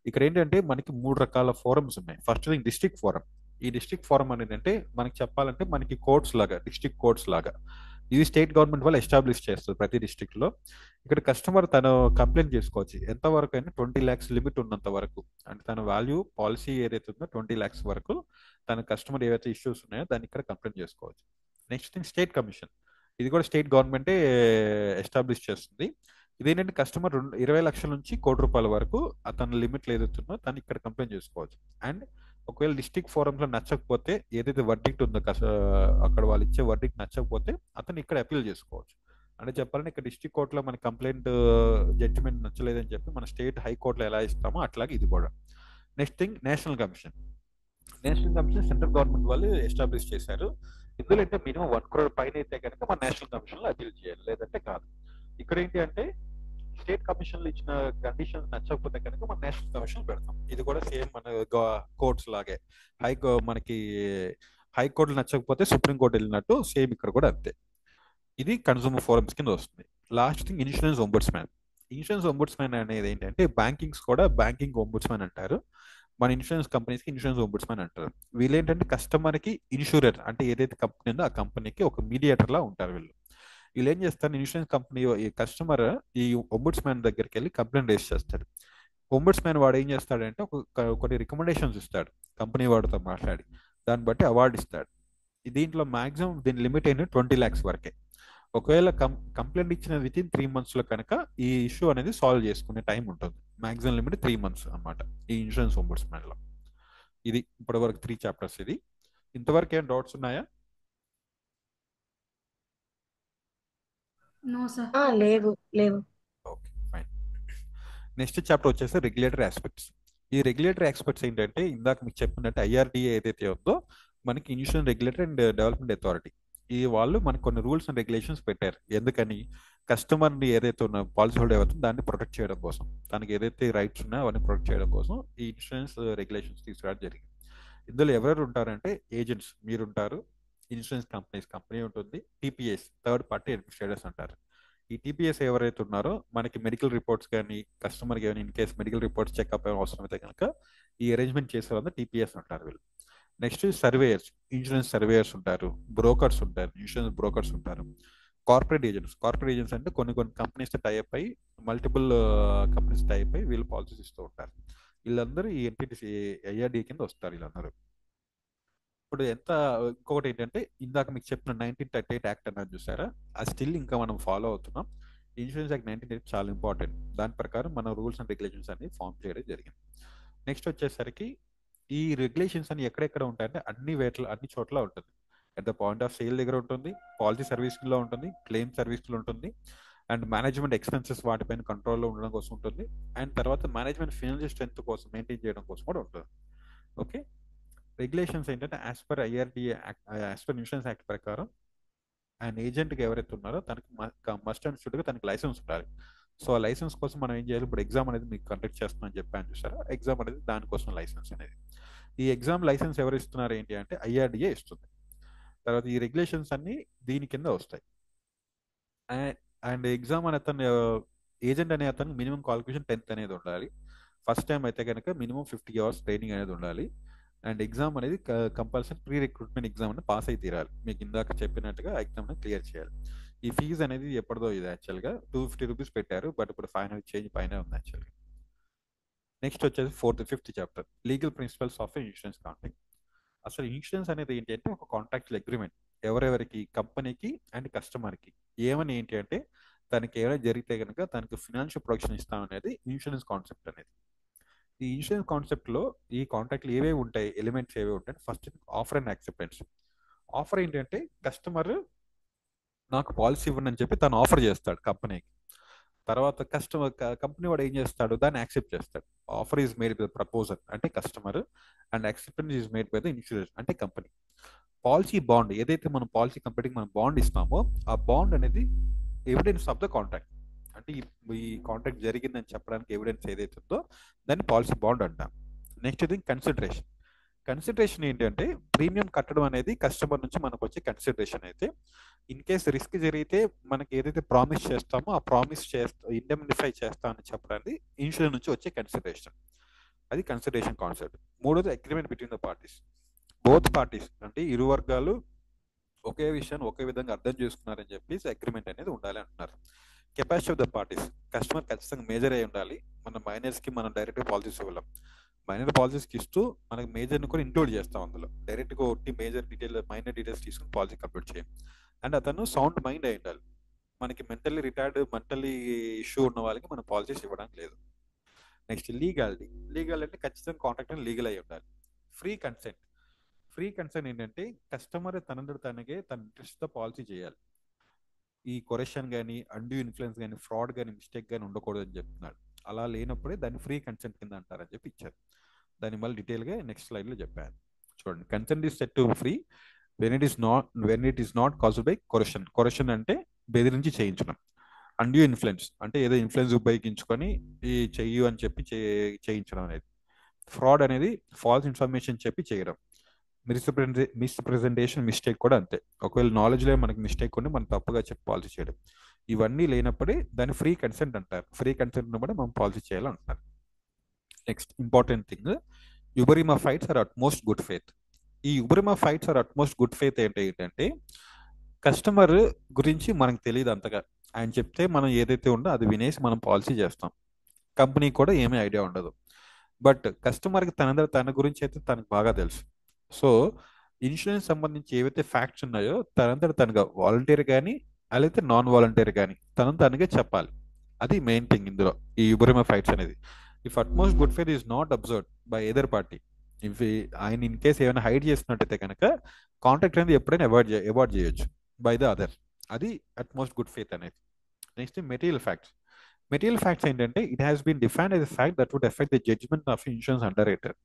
ఇక్కడ ఏంటంటే మనకి 3 రకాల ఫోరమ్స్ ఉన్నాయి. First thing district forum. ఈ డిస్ట్రిక్ట్ ఫోరం అనేది అంటే మనకి చెప్పాలంటే మనకి కోర్ట్స్ లాగా, డిస్ట్రిక్ట్ కోర్ట్స్ లాగా. ఇది స్టేట్ గవర్నమెంట్ వాళ్ళు ఎస్టాబ్లిష్ చేస్తుంది ప్రతి డిస్ట్రిక్ట్ లో. ఇక్కడ కస్టమర్ తను కంప్లైంట్ చేసుకోవచ్చు ఎంత వరకు అయినా 20 lakhs లిమిట్ ఉన్నంత వరకు. అంటే తన వాల్యూ పాలసీ ఏదైతే ఉందో 20 lakhs వరకు తన కస్టమర్ ఏవైతే ఇష్యూస్ ఉన్నాయో దాన్ని ఇక్కడ కంప్లైంట్ చేసుకోవచ్చు. Next thing state commission. ఇది కూడా స్టేట్ గవర్నమెంటే ఎస్టాబ్లిష్ చేస్తుంది. ఇదేంటంటే కస్టమర్ 20 లక్షల నుంచి ₹1,00,00,000 వరకు అతని లిమిట్లు ఏదైతుందో తను ఇక్కడ కంప్లైంట్ చేసుకోవచ్చు. అండ్ ఒకవేళ డిస్ట్రిక్ట్ ఫోరంలో నచ్చకపోతే, ఏదైతే వర్డిక్ట్ ఉందో అక్కడ వాళ్ళు ఇచ్చే వర్డిక్ట్ నచ్చకపోతే అతను ఇక్కడ అపీల్ చేసుకోవచ్చు. అంటే చెప్పాలంటే ఇక్కడ డిస్ట్రిక్ట్ కోర్టులో మన కంప్లైంట్ జడ్జిమెంట్ నచ్చలేదని చెప్పి మన స్టేట్ హైకోర్టులో ఎలా ఇస్తామో అట్లాగే ఇది కూడా. Next thing national commission. National commission central government వాళ్ళు ఎస్టాబ్లిష్ చేశారు. ఇందులో అంటే మినిమం 1 crore పైన అయితే కనుక మన నేషనల్ కమిషన్ లో అపీల్ చేయాలి, లేదంటే కాదు. ఇక్కడ ఏంటి అంటే స్టేట్ కమిషన్లు ఇచ్చిన కండిషన్స్ నచ్చకపోతే కనుక మన నేషనల్ కమిషన్ పెడతాం. ఇది కూడా సేమ్ మన కోర్ట్స్ లాగే. మనకి హైకోర్టులు నచ్చకపోతే సుప్రీంకోర్టు వెళ్ళినట్టు సేమ్ ఇక్కడ కూడా అంతే. ఇది కన్సూమర్ ఫోరమ్స్ కింద వస్తుంది. Last thing insurance ombudsman. Insurance ombudsman అనేది ఏంటంటే బ్యాంకింగ్స్ కూడా బ్యాంకింగ్ ఒంబుడ్స్మ్యాన్ అంటారు, మన ఇన్సూరెన్స్ కంపెనీస్కి ఇన్సూరెన్స్ ఒంబుడ్స్మ్యాన్ అంటారు. వీళ్ళు ఏంటంటే కస్టమర్కి ఇన్సూరర్ అంటే ఏదైతే కంపెనీ ఉందో ఆ కంపెనీకి ఒక మీడియేటర్ లా ఉంటారు. వీళ్ళు ఏం చేస్తారు, ఇన్సూరెన్స్ కంపెనీ ఈ కస్టమర్ ఈ ఒంబుడ్స్మ్యాన్ దగ్గరికి వెళ్ళి కంప్లైంట్ రేస్ చేస్తాడు. ఒంబుడ్స్మ్యాన్ వాడు ఏం చేస్తాడంటే కొన్ని రికమెండేషన్స్ ఇస్తాడు కంపెనీ వాడితో మాట్లాడి, దాన్ని బట్టి అవార్డు ఇస్తాడు. దీంట్లో మాక్సిమం దీని లిమిట్ ఏంటి 20 lakhs వరకే. ఒకవేళ కంప్లైంట్ ఇచ్చిన విత్ ఇన్ 3 months లో కనుక ఈ ఇష్యూ అనేది సాల్వ్ చేసుకునే టైం ఉంటుంది. మాక్సిమం లిమిట్ 3 months అన్నమాట ఈ ఇన్సూరెన్స్ ఒంబుడ్స్మ్యాన్ లో. ఇది ఇప్పటి వరకు 3 chapters. ఇది ఇంతవరకు ఏం డౌట్స్ ఉన్నాయా? No sir. లేవు లేవు. Okay, fine. నెక్స్ట్ చాప్టర్ వచ్చేసి రెగ్యులేటరీ ఆస్పెక్ట్స్. ఈ రెగ్యులేటరీ ఆస్పెక్ట్స్ ఏంటంటే ఇందాక మీకు చెప్పినట్టు ఐఆర్డిఏ ఏదైతే ఉందో మనకి initial regulatory and development authority, ఈ వాళ్ళు మనకు కొన్ని రూల్స్ అండ్ రెగ్యులేషన్స్ పెట్టారు. ఎందుకని? కస్టమర్ని ఏదైతే ఉన్న పాలసీ హోల్డర్ ఏవైతే దాన్ని ప్రొటెక్ట్ చేయడం కోసం, తనకి ఏదైతే రైట్స్ ఉన్నాయో అవన్నీ ప్రొటెక్ట్ చేయడం కోసం ఈ ఇన్సూరెన్స్ రెగ్యులేషన్స్ తీసుకురావడం జరిగింది. ఇందులో ఎవరెవరు ఉంటారంటే ఏజెంట్స్ మీరు ఉంటారు, ఇన్సూరెన్స్ కంపెనీ ఉంటుంది, టీపీఎస్ థర్డ్ పార్టీ అడ్మినిస్ట్రేటర్స్ అంటారు. ఈ టీపీఎస్ ఎవరైతే ఉన్నారో మనకి మెడికల్ రిపోర్ట్స్ కానీ కస్టమర్కి కానీ in case medical reports checkup అవసరం అయితే కనుక ఈ అరేంజ్మెంట్ చేసే వాళ్ళు టీపీఎస్ అంటారు వీళ్ళు. నెక్స్ట్ సర్వేయర్స్, ఇన్సూరెన్స్ సర్వేయర్స్ ఉంటారు, బ్రోకర్స్ ఉంటారు, ఇన్సూరెన్స్ బ్రోకర్స్ ఉంటారు, కార్పొరేట్ ఏజెంట్స్ అంటే కొన్ని కంపెనీస్ టైప్ అయ్యి మల్టిపుల్ కంపెనీస్ టైప్ అయ్యి వీళ్ళు పాలసీస్ ఇస్తూ ఉంటారు. వీళ్ళందరూ ఈ ఎంటిటీస్ ఐఆర్డీ కింద వస్తారు వీళ్ళందరూ. ఇప్పుడు ఇంకొకటి ఏంటంటే ఇందాక మీకు చెప్పిన 1938 యాక్ట్ అన్నది చూసారా, అది స్టిల్ ఇంకా మనం ఫాలో అవుతున్నాం. ఇన్సూరెన్స్ యాక్ట్ 1938 చాలా ఇంపార్టెంట్. దాని ప్రకారం మన రూల్స్ అండ్ రెగ్యులేషన్స్ అన్ని ఫామ్ చేయడం జరిగింది. నెక్స్ట్ వచ్చేసరికి ఈ రెగ్యులేషన్స్ అని ఎక్కడెక్కడ ఉంటాయంటే అన్ని చోట్ల ఉంటుంది. At the point of sale దగ్గర ఉంటుంది, పాలసీ సర్వీస్లో ఉంటుంది, క్లెయిమ్ సర్వీస్లో ఉంటుంది, అండ్ మేనేజ్మెంట్ ఎక్స్పెన్సెస్ వాటిపైన కంట్రోల్లో ఉండడం కోసం ఉంటుంది, అండ్ తర్వాత మేనేజ్మెంట్ ఫైనాన్షియల్ స్ట్రెంత్ కోసం మెయింటైన్ చేయడం కోసం కూడా ఉంటుంది. ఓకే, రెగ్యులేషన్స్ ఏంటంటే as per IRDA as per insurance act ప్రకారం అండ్ ఏజెంట్కి ఎవరైతే ఉన్నారో తనకి మస్ట్ అండ్ షుడ్గా తనకి లైసెన్స్ ఉండాలి. సో ఆ లైసెన్స్ కోసం మనం ఏం చేయాలి? ఇప్పుడు ఎగ్జామ్ అనేది మీకు కండక్ట్ చేస్తున్నాను చెప్పాను చూసారా, ఎగ్జామ్ అనేది దానికోసం లైసెన్స్ అనేది. ఈ ఎగ్జామ్ లైసెన్స్ ఎవరు ఇస్తున్నారు ఏంటి అంటే ఐఆర్డిఏ ఇస్తుంది. తర్వాత ఈ రెగ్యులేషన్స్ అన్ని దీని కింద వస్తాయి. అండ్ ఎగ్జామ్ అనే అతను ఏజెంట్ అనే అతను మినిమం క్వాలిఫికేషన్ 10th అనేది ఉండాలి. ఫస్ట్ టైం అయితే కనుక మినిమం 50 hours ట్రైనింగ్ అనేది ఉండాలి. అండ్ ఎగ్జామ్ అనేది కంపల్సరీ ప్రీ రిక్రూట్మెంట్ ఎగ్జామ్ అనేది పాస్ అయి తీరాలి. మీకు ఇందాక చెప్పినట్టుగా ఎగ్జామ్ అనేది క్లియర్ చేయాలి. ఈ ఫీజు అనేది ఎప్పటిదో ఇది యాక్చువల్గా 250 రూపీస్ పెట్టారు, బట్ ఇప్పుడు ఫైనల్ చేంజ్ పైన ఉంది యాక్చువల్గా. నెక్స్ట్ వచ్చేసి 5th chapter legal principles of insurance contract. అసలు ఇన్సూరెన్స్ అనేది ఏంటి అంటే ఒక కాంట్రాక్చువల్ అగ్రిమెంట్ ఎవరెవరికి, కంపెనీకి అండ్ కస్టమర్కి. ఏమని ఏంటి అంటే తనకి ఏమైనా జరిగితే కనుక తనకి ఫినాన్షియల్ ప్రొటెక్షన్ ఇస్తాం అనేది ఇన్సూరెన్స్ కాన్సెప్ట్ అనేది. ఈ ఇన్సూరెన్స్ కాన్సెప్ట్లో ఈ కాంట్రాక్ట్లు ఏవేవి ఉంటాయి, ఎలిమెంట్స్ ఏవేవి ఉంటాయి? First offer and acceptance. Offer ఏంటంటే కస్టమర్ నాకు పాలసీ ఇవ్వండి అని చెప్పి తను ఆఫర్ చేస్తాడు కంపెనీకి. తర్వాత కంపెనీ వాడు ఏం చేస్తాడు? దాన్ని యాక్సెప్ట్ చేస్తాడు. Offer is made by the proposal అంటే customer, and acceptance is made by the insurance అంటే కంపెనీ. పాలసీ బాండ్ ఏదైతే మనం పాలసీ కంపెనీకి మనం బాండ్ ఇస్తామో ఆ బాండ్ అనేది ఎవిడెన్స్ ఆఫ్ ద కాంట్రాక్ట్. అంటే ఈ కాంట్రాక్ట్ జరిగిందని చెప్పడానికి ఎవిడెన్స్ ఏదైతే ఉందో దాన్ని పాలసీ బాండ్ అంటాం. నెక్స్ట్ ఇది కన్సిడరేషన్ ఏంటంటే ప్రీమియం కట్టడం అనేది కస్టమర్ నుంచి మనకు వచ్చే కన్సిడరేషన్. అయితే ఇన్ కేస్ రిస్క్ జరిగితే మనకి ఏదైతే ప్రామిస్ చేస్తామో ఆ ప్రామిస్ ఇండెమ్నిఫై చేస్తామని చెప్పడానికి ఇన్సూరెన్స్ నుంచి వచ్చే కన్సిడరేషన్. అది కన్సిడరేషన్ కాన్సెప్ట్. మూడోది agreement between the parties. Both parties అంటే ఇరు వర్గాలు ఒకే విషయాన్ని ఒకే విధంగా అర్థం చేసుకున్నారని చెప్పేసి అగ్రిమెంట్ అనేది ఉండాలి అంటున్నారు. Capacity of the parties. Customer ఖచ్చితంగా మేజర్ అయి ఉండాలి. మన మైనర్స్కి మనం డైరెక్ట్గా పాలసీస్ ఇవ్వలేం. మైనర్ పాలసీస్కి ఇస్తూ మనకి మేజర్ని కూడా ఇంక్లూడ్ చేస్తాం అందులో. డైరెక్ట్గా ఒకటి మైనర్ డీటెయిల్స్ తీసుకుని పాలసీ కంప్లీట్ చేయం. అండ్ అతను సౌండ్ మైండ్ అయి ఉండాలి. మనకి మెంటల్లీ ఇష్యూ ఉన్న వాళ్ళకి మనం పాలసీస్ ఇవ్వడానికి లేదు. నెక్స్ట్ లీగల్ అంటే ఖచ్చితంగా కాంట్రాక్ట్ లీగల్ అయి ఉండాలి. ఫ్రీ కన్సెంట్ ఏంటంటే కస్టమర్ తనకే తన ఇంట్రెస్ట్తో పాలసీ చేయాలి. ఈ కొరెక్షన్ కానీ అన్డ్యూ ఇన్ఫ్లుయెన్స్ కానీ ఫ్రాడ్ కానీ మిస్టేక్ కానీ ఉండకూడదు అని చెప్తున్నాడు. అలా లేనప్పుడే దాన్ని ఫ్రీ కన్సెంట్ కింద అంటారని చెప్పి ఇచ్చారు. దాన్ని మళ్ళీ డీటెయిల్గా నెక్స్ట్ స్లైడ్లో చెప్పాను. చూడండి, consent is set to free when it is not caused by correction అంటే బెదిరించి చేయించడం. అన్డ్యూ ఇన్ఫ్లుయెన్స్ అంటే ఏదో ఇన్ఫ్లుయెన్స్ ఉపయోగించుకొని ఈ చెయ్యు అని చెప్పి చేయించడం అనేది. ఫ్రాడ్ అనేది ఫాల్స్ ఇన్ఫర్మేషన్ చెప్పి చేయడం. మిస్ప్రెజెంటేషన్ మిస్టేక్ కూడా అంతే. ఒకవేళ నాలెడ్జ్లో మనకి మిస్టేక్ ఉండి మనం తప్పుగా చెప్పి పాలసీ చేయడం. ఇవన్నీ లేనప్పుడే దాన్ని ఫ్రీ కన్సెంట్ అంటారు. ఫ్రీ కన్సెంట్ ఉన్నప్పుడే మనం పాలసీ చేయాలంటారు. Next important thing, uberrima fides or utmost good faith. ఈ uberrima fides or utmost good faith ఏంటంటే కస్టమర్ గురించి మనకు తెలియదు అంతగా. ఆయన చెప్తే మనం ఏదైతే ఉందో అది వినేసి మనం పాలసీ చేస్తాం. కంపెనీకి కూడా ఏమీ ఐడియా ఉండదు. బట్ కస్టమర్కి తన గురించి అయితే తనకు బాగా తెలుసు. సో ఇన్సూరెన్స్ సంబంధించి ఏవైతే ఫ్యాక్ట్స్ ఉన్నాయో తనగా వాలంటీర్ కానీ అలాగే నాన్ వాలంటీర్ కానీ తనగా చెప్పాలి. అది మెయిన్ థింగ్ ఇందులో ఈ యుబరిమా ఫైట్స్ అనేది. If utmost good faith is not observed by either party, if ఆయన ఇన్ కేస్ ఏమైనా హైడ్ చేస్తున్నట్టయితే కనుక కాంట్రాక్ట్ అనేది ఎప్పుడైనా అవాయిడ్ చేయొచ్చు బై ద అదర్. అది అట్మోస్ట్ గుడ్ ఫెయిత్ అనేది. Next material facts. Material facts ఏంటంటే it has been defined as fact that would affect the judgement of insurance underwriter.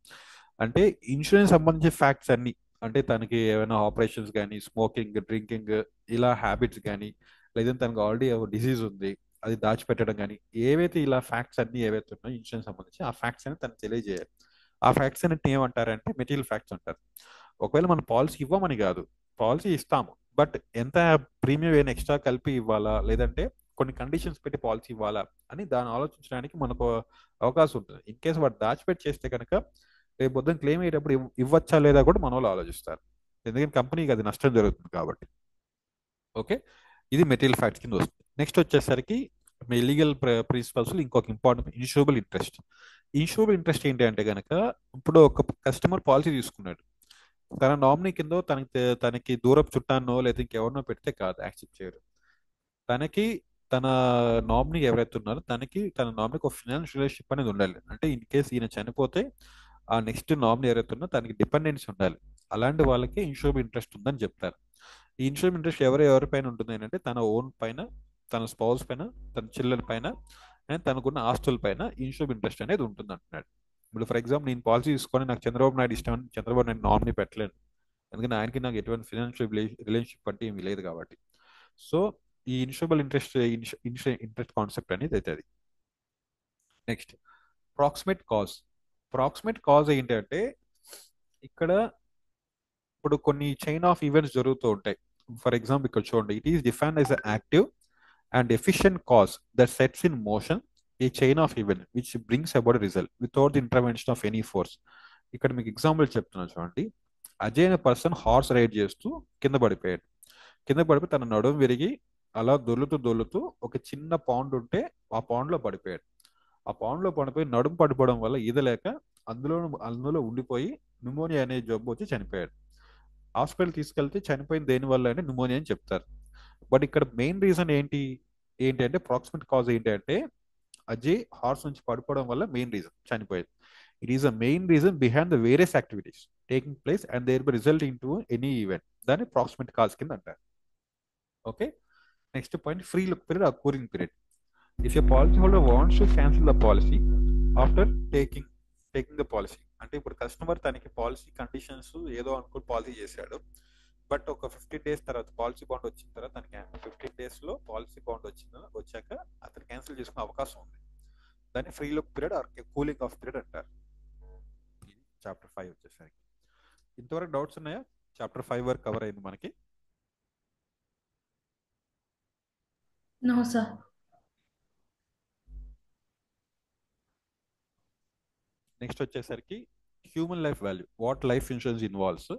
అంటే ఇన్సూరెన్స్ సంబంధించిన ఫ్యాక్ట్స్ అన్ని, అంటే తనకి ఏమైనా ఆపరేషన్స్ కానీ, స్మోకింగ్, డ్రింకింగ్ ఇలా హ్యాబిట్స్ కానీ, లేదంటే తనకు ఆల్రెడీ డిసీజ్ ఉంది అది దాచిపెట్టడం కానీ, ఏవైతే ఇలా ఫ్యాక్ట్స్ అన్ని ఏవైతే ఉన్నాయో ఇన్సూరెన్స్ సంబంధించి ఆ ఫ్యాక్ట్స్ అని తనకు తెలియజేయాలి. ఆ ఫ్యాక్ట్స్ అని ఏమంటారంటే మెటీరియల్ ఫ్యాక్ట్స్ అంటారు. ఒకవేళ మనం పాలసీ ఇవ్వమని కాదు, పాలసీ ఇస్తాము, బట్ ఎంత ప్రీమియం ఏమైనా ఎక్స్ట్రా కలిపి ఇవ్వాలా, లేదంటే కొన్ని కండిషన్స్ పెట్టి పాలసీ ఇవ్వాలా అని దాన్ని ఆలోచించడానికి మనకు అవకాశం ఉంటుంది. ఇన్ కేసు వాడు దాచిపెట్టి చేస్తే కనుక రేపు పొద్దున్న క్లెయిమ్ అయ్యేటప్పుడు ఇవ్వచ్చా లేదా కూడా మన వాళ్ళు ఆలోచిస్తారు, ఎందుకంటే కంపెనీకి అది నష్టం జరుగుతుంది కాబట్టి. ఓకే, ఇది మెటీరియల్ ఫ్యాక్ట్స్ కింద వస్తుంది. నెక్స్ట్ వచ్చేసరికి మీ లీగల్ ప్రిన్సిపల్స్ ఇంకొక important insurable interest. Insurable interest ఏంటి అంటే కనుక, ఇప్పుడు ఒక కస్టమర్ పాలసీ తీసుకున్నాడు, తన నామినీ కింద తనకి దూరపు చుట్టానో లేదా ఇంకెవరినో పెడితే కాదు, యాక్సెప్ట్ చేయరు. తనకి తన నామినీ ఎవరైతే ఉన్నారో తన నామినీకి ఒక ఫినాన్షియల్ రిలేషన్షిప్ అనేది ఉండాలి. అంటే ఇన్ కేసు ఈయన చనిపోతే ఆ నెక్స్ట్ నామినీ ఎవరైతే ఉన్నా తనకి డిపెండెన్స్ ఉండాలి. అలాంటి వాళ్ళకి ఇన్సూరబుల్ ఇంట్రెస్ట్ ఉందని చెప్తారు. ఈ ఇన్సూరబుల్ ఇంట్రెస్ట్ ఎవరిపైన ఉంటుంది అంటే తన ఓన్ పైన, తన స్పౌస్ పైన, తన చిల్లల పైన అండ్ తనకున్న ఆస్తుల పైన ఇన్సూరబుల్ ఇంట్రెస్ట్ అనేది ఉంటుంది అంటున్నాడు. ఇప్పుడు ఫర్ ఎగ్జాంపుల్ నేను పాలసీ తీసుకొని నాకు చంద్రబాబు నాయుడు ఇష్టం అని చంద్రబాబు నాయుడు నామినీ పెట్టలేను, ఎందుకంటే ఆయనకి నాకు ఎటువంటి ఫినాన్షియల్ రిలేషన్షిప్ అంటే ఏమీ లేదు కాబట్టి. సో ఈ ఇన్సూరబుల్ ఇంట్రెస్ట్ కాన్సెప్ట్ అనేది అయితే అది. Next proximate cause. Proximate cause ఏంటంటే ఇక్కడ ఇప్పుడు కొన్ని చైన్ ఆఫ్ ఈవెంట్స్ జరుగుతూ ఉంటాయి. ఫర్ ఎగ్జాంపుల్ ఇక్కడ చూడండి, it is defined as active and efficient cause that sets in motion A chain of event which brings about result without the intervention of any force. ఇక్కడ మీకు example చెప్తున్నా చూడండి. అజయ్ అనే person horse ride చేస్తూ కింద పడిపోయాడు. కింద పడిపోయి తన నడుము విరిగి అలా దొల్లుతూ ఒక చిన్న పాండ్ ఉంటే ఆ పాండ్ లో పడిపోయాడు. ఆ పాండ్ లో పడిపోయి నడుము పడిపోవడం వల్ల ఈదలేక అందులో ఉండిపోయి న్యూమోనియా అనే జబ్బు వచ్చి చనిపోయాడు. హాస్పిటల్ తీసుకెళ్తే చనిపోయింది దేని వల్ల అంటే న్యూమోనియా అని చెప్తారు. బట్ ఇక్కడ మెయిన్ రీజన్ ఏంటి అంటే ప్రాక్సిమేట్ కాజ్ ఏంటి అంటే అజయ్ హార్స్ నుంచి పడిపోవడం వల్ల మెయిన్ రీజన్ చనిపోయేది. It is a main reason behind the various activities taking place and thereby resulting to any event. దాన్ని ప్రాక్సిమేట్ కాజ్ కింద అంటారు. Okay, next point free look period or cooling period. If a policy holder wants to cancel the policy after taking the policy, అంటే ఇప్పుడు customer తనకి policy conditions ఏదో అనుకుని policy చేశాడు, but ఒక 15 days తర్వాత పాలసీ బాండ్ వచ్చిన తర్వాత తనకి 15 days లో పాలసీ బాండ్ వచ్చాక అతను క్యాన్సిల్ చేసుకునే అవకాశం ఉంది. దాన్ని free look period or cooling of period అంటారు. ఇది చాప్టర్ 5 వచ్చేసరికి. ఇంతవరకు డౌట్స్ ఉన్నాయా? చాప్టర్ 5 వరకు కవర్ అయింది మనకి. No sir. నెక్స్ట్ వచ్చేసరికి human life value, what life insurance involves.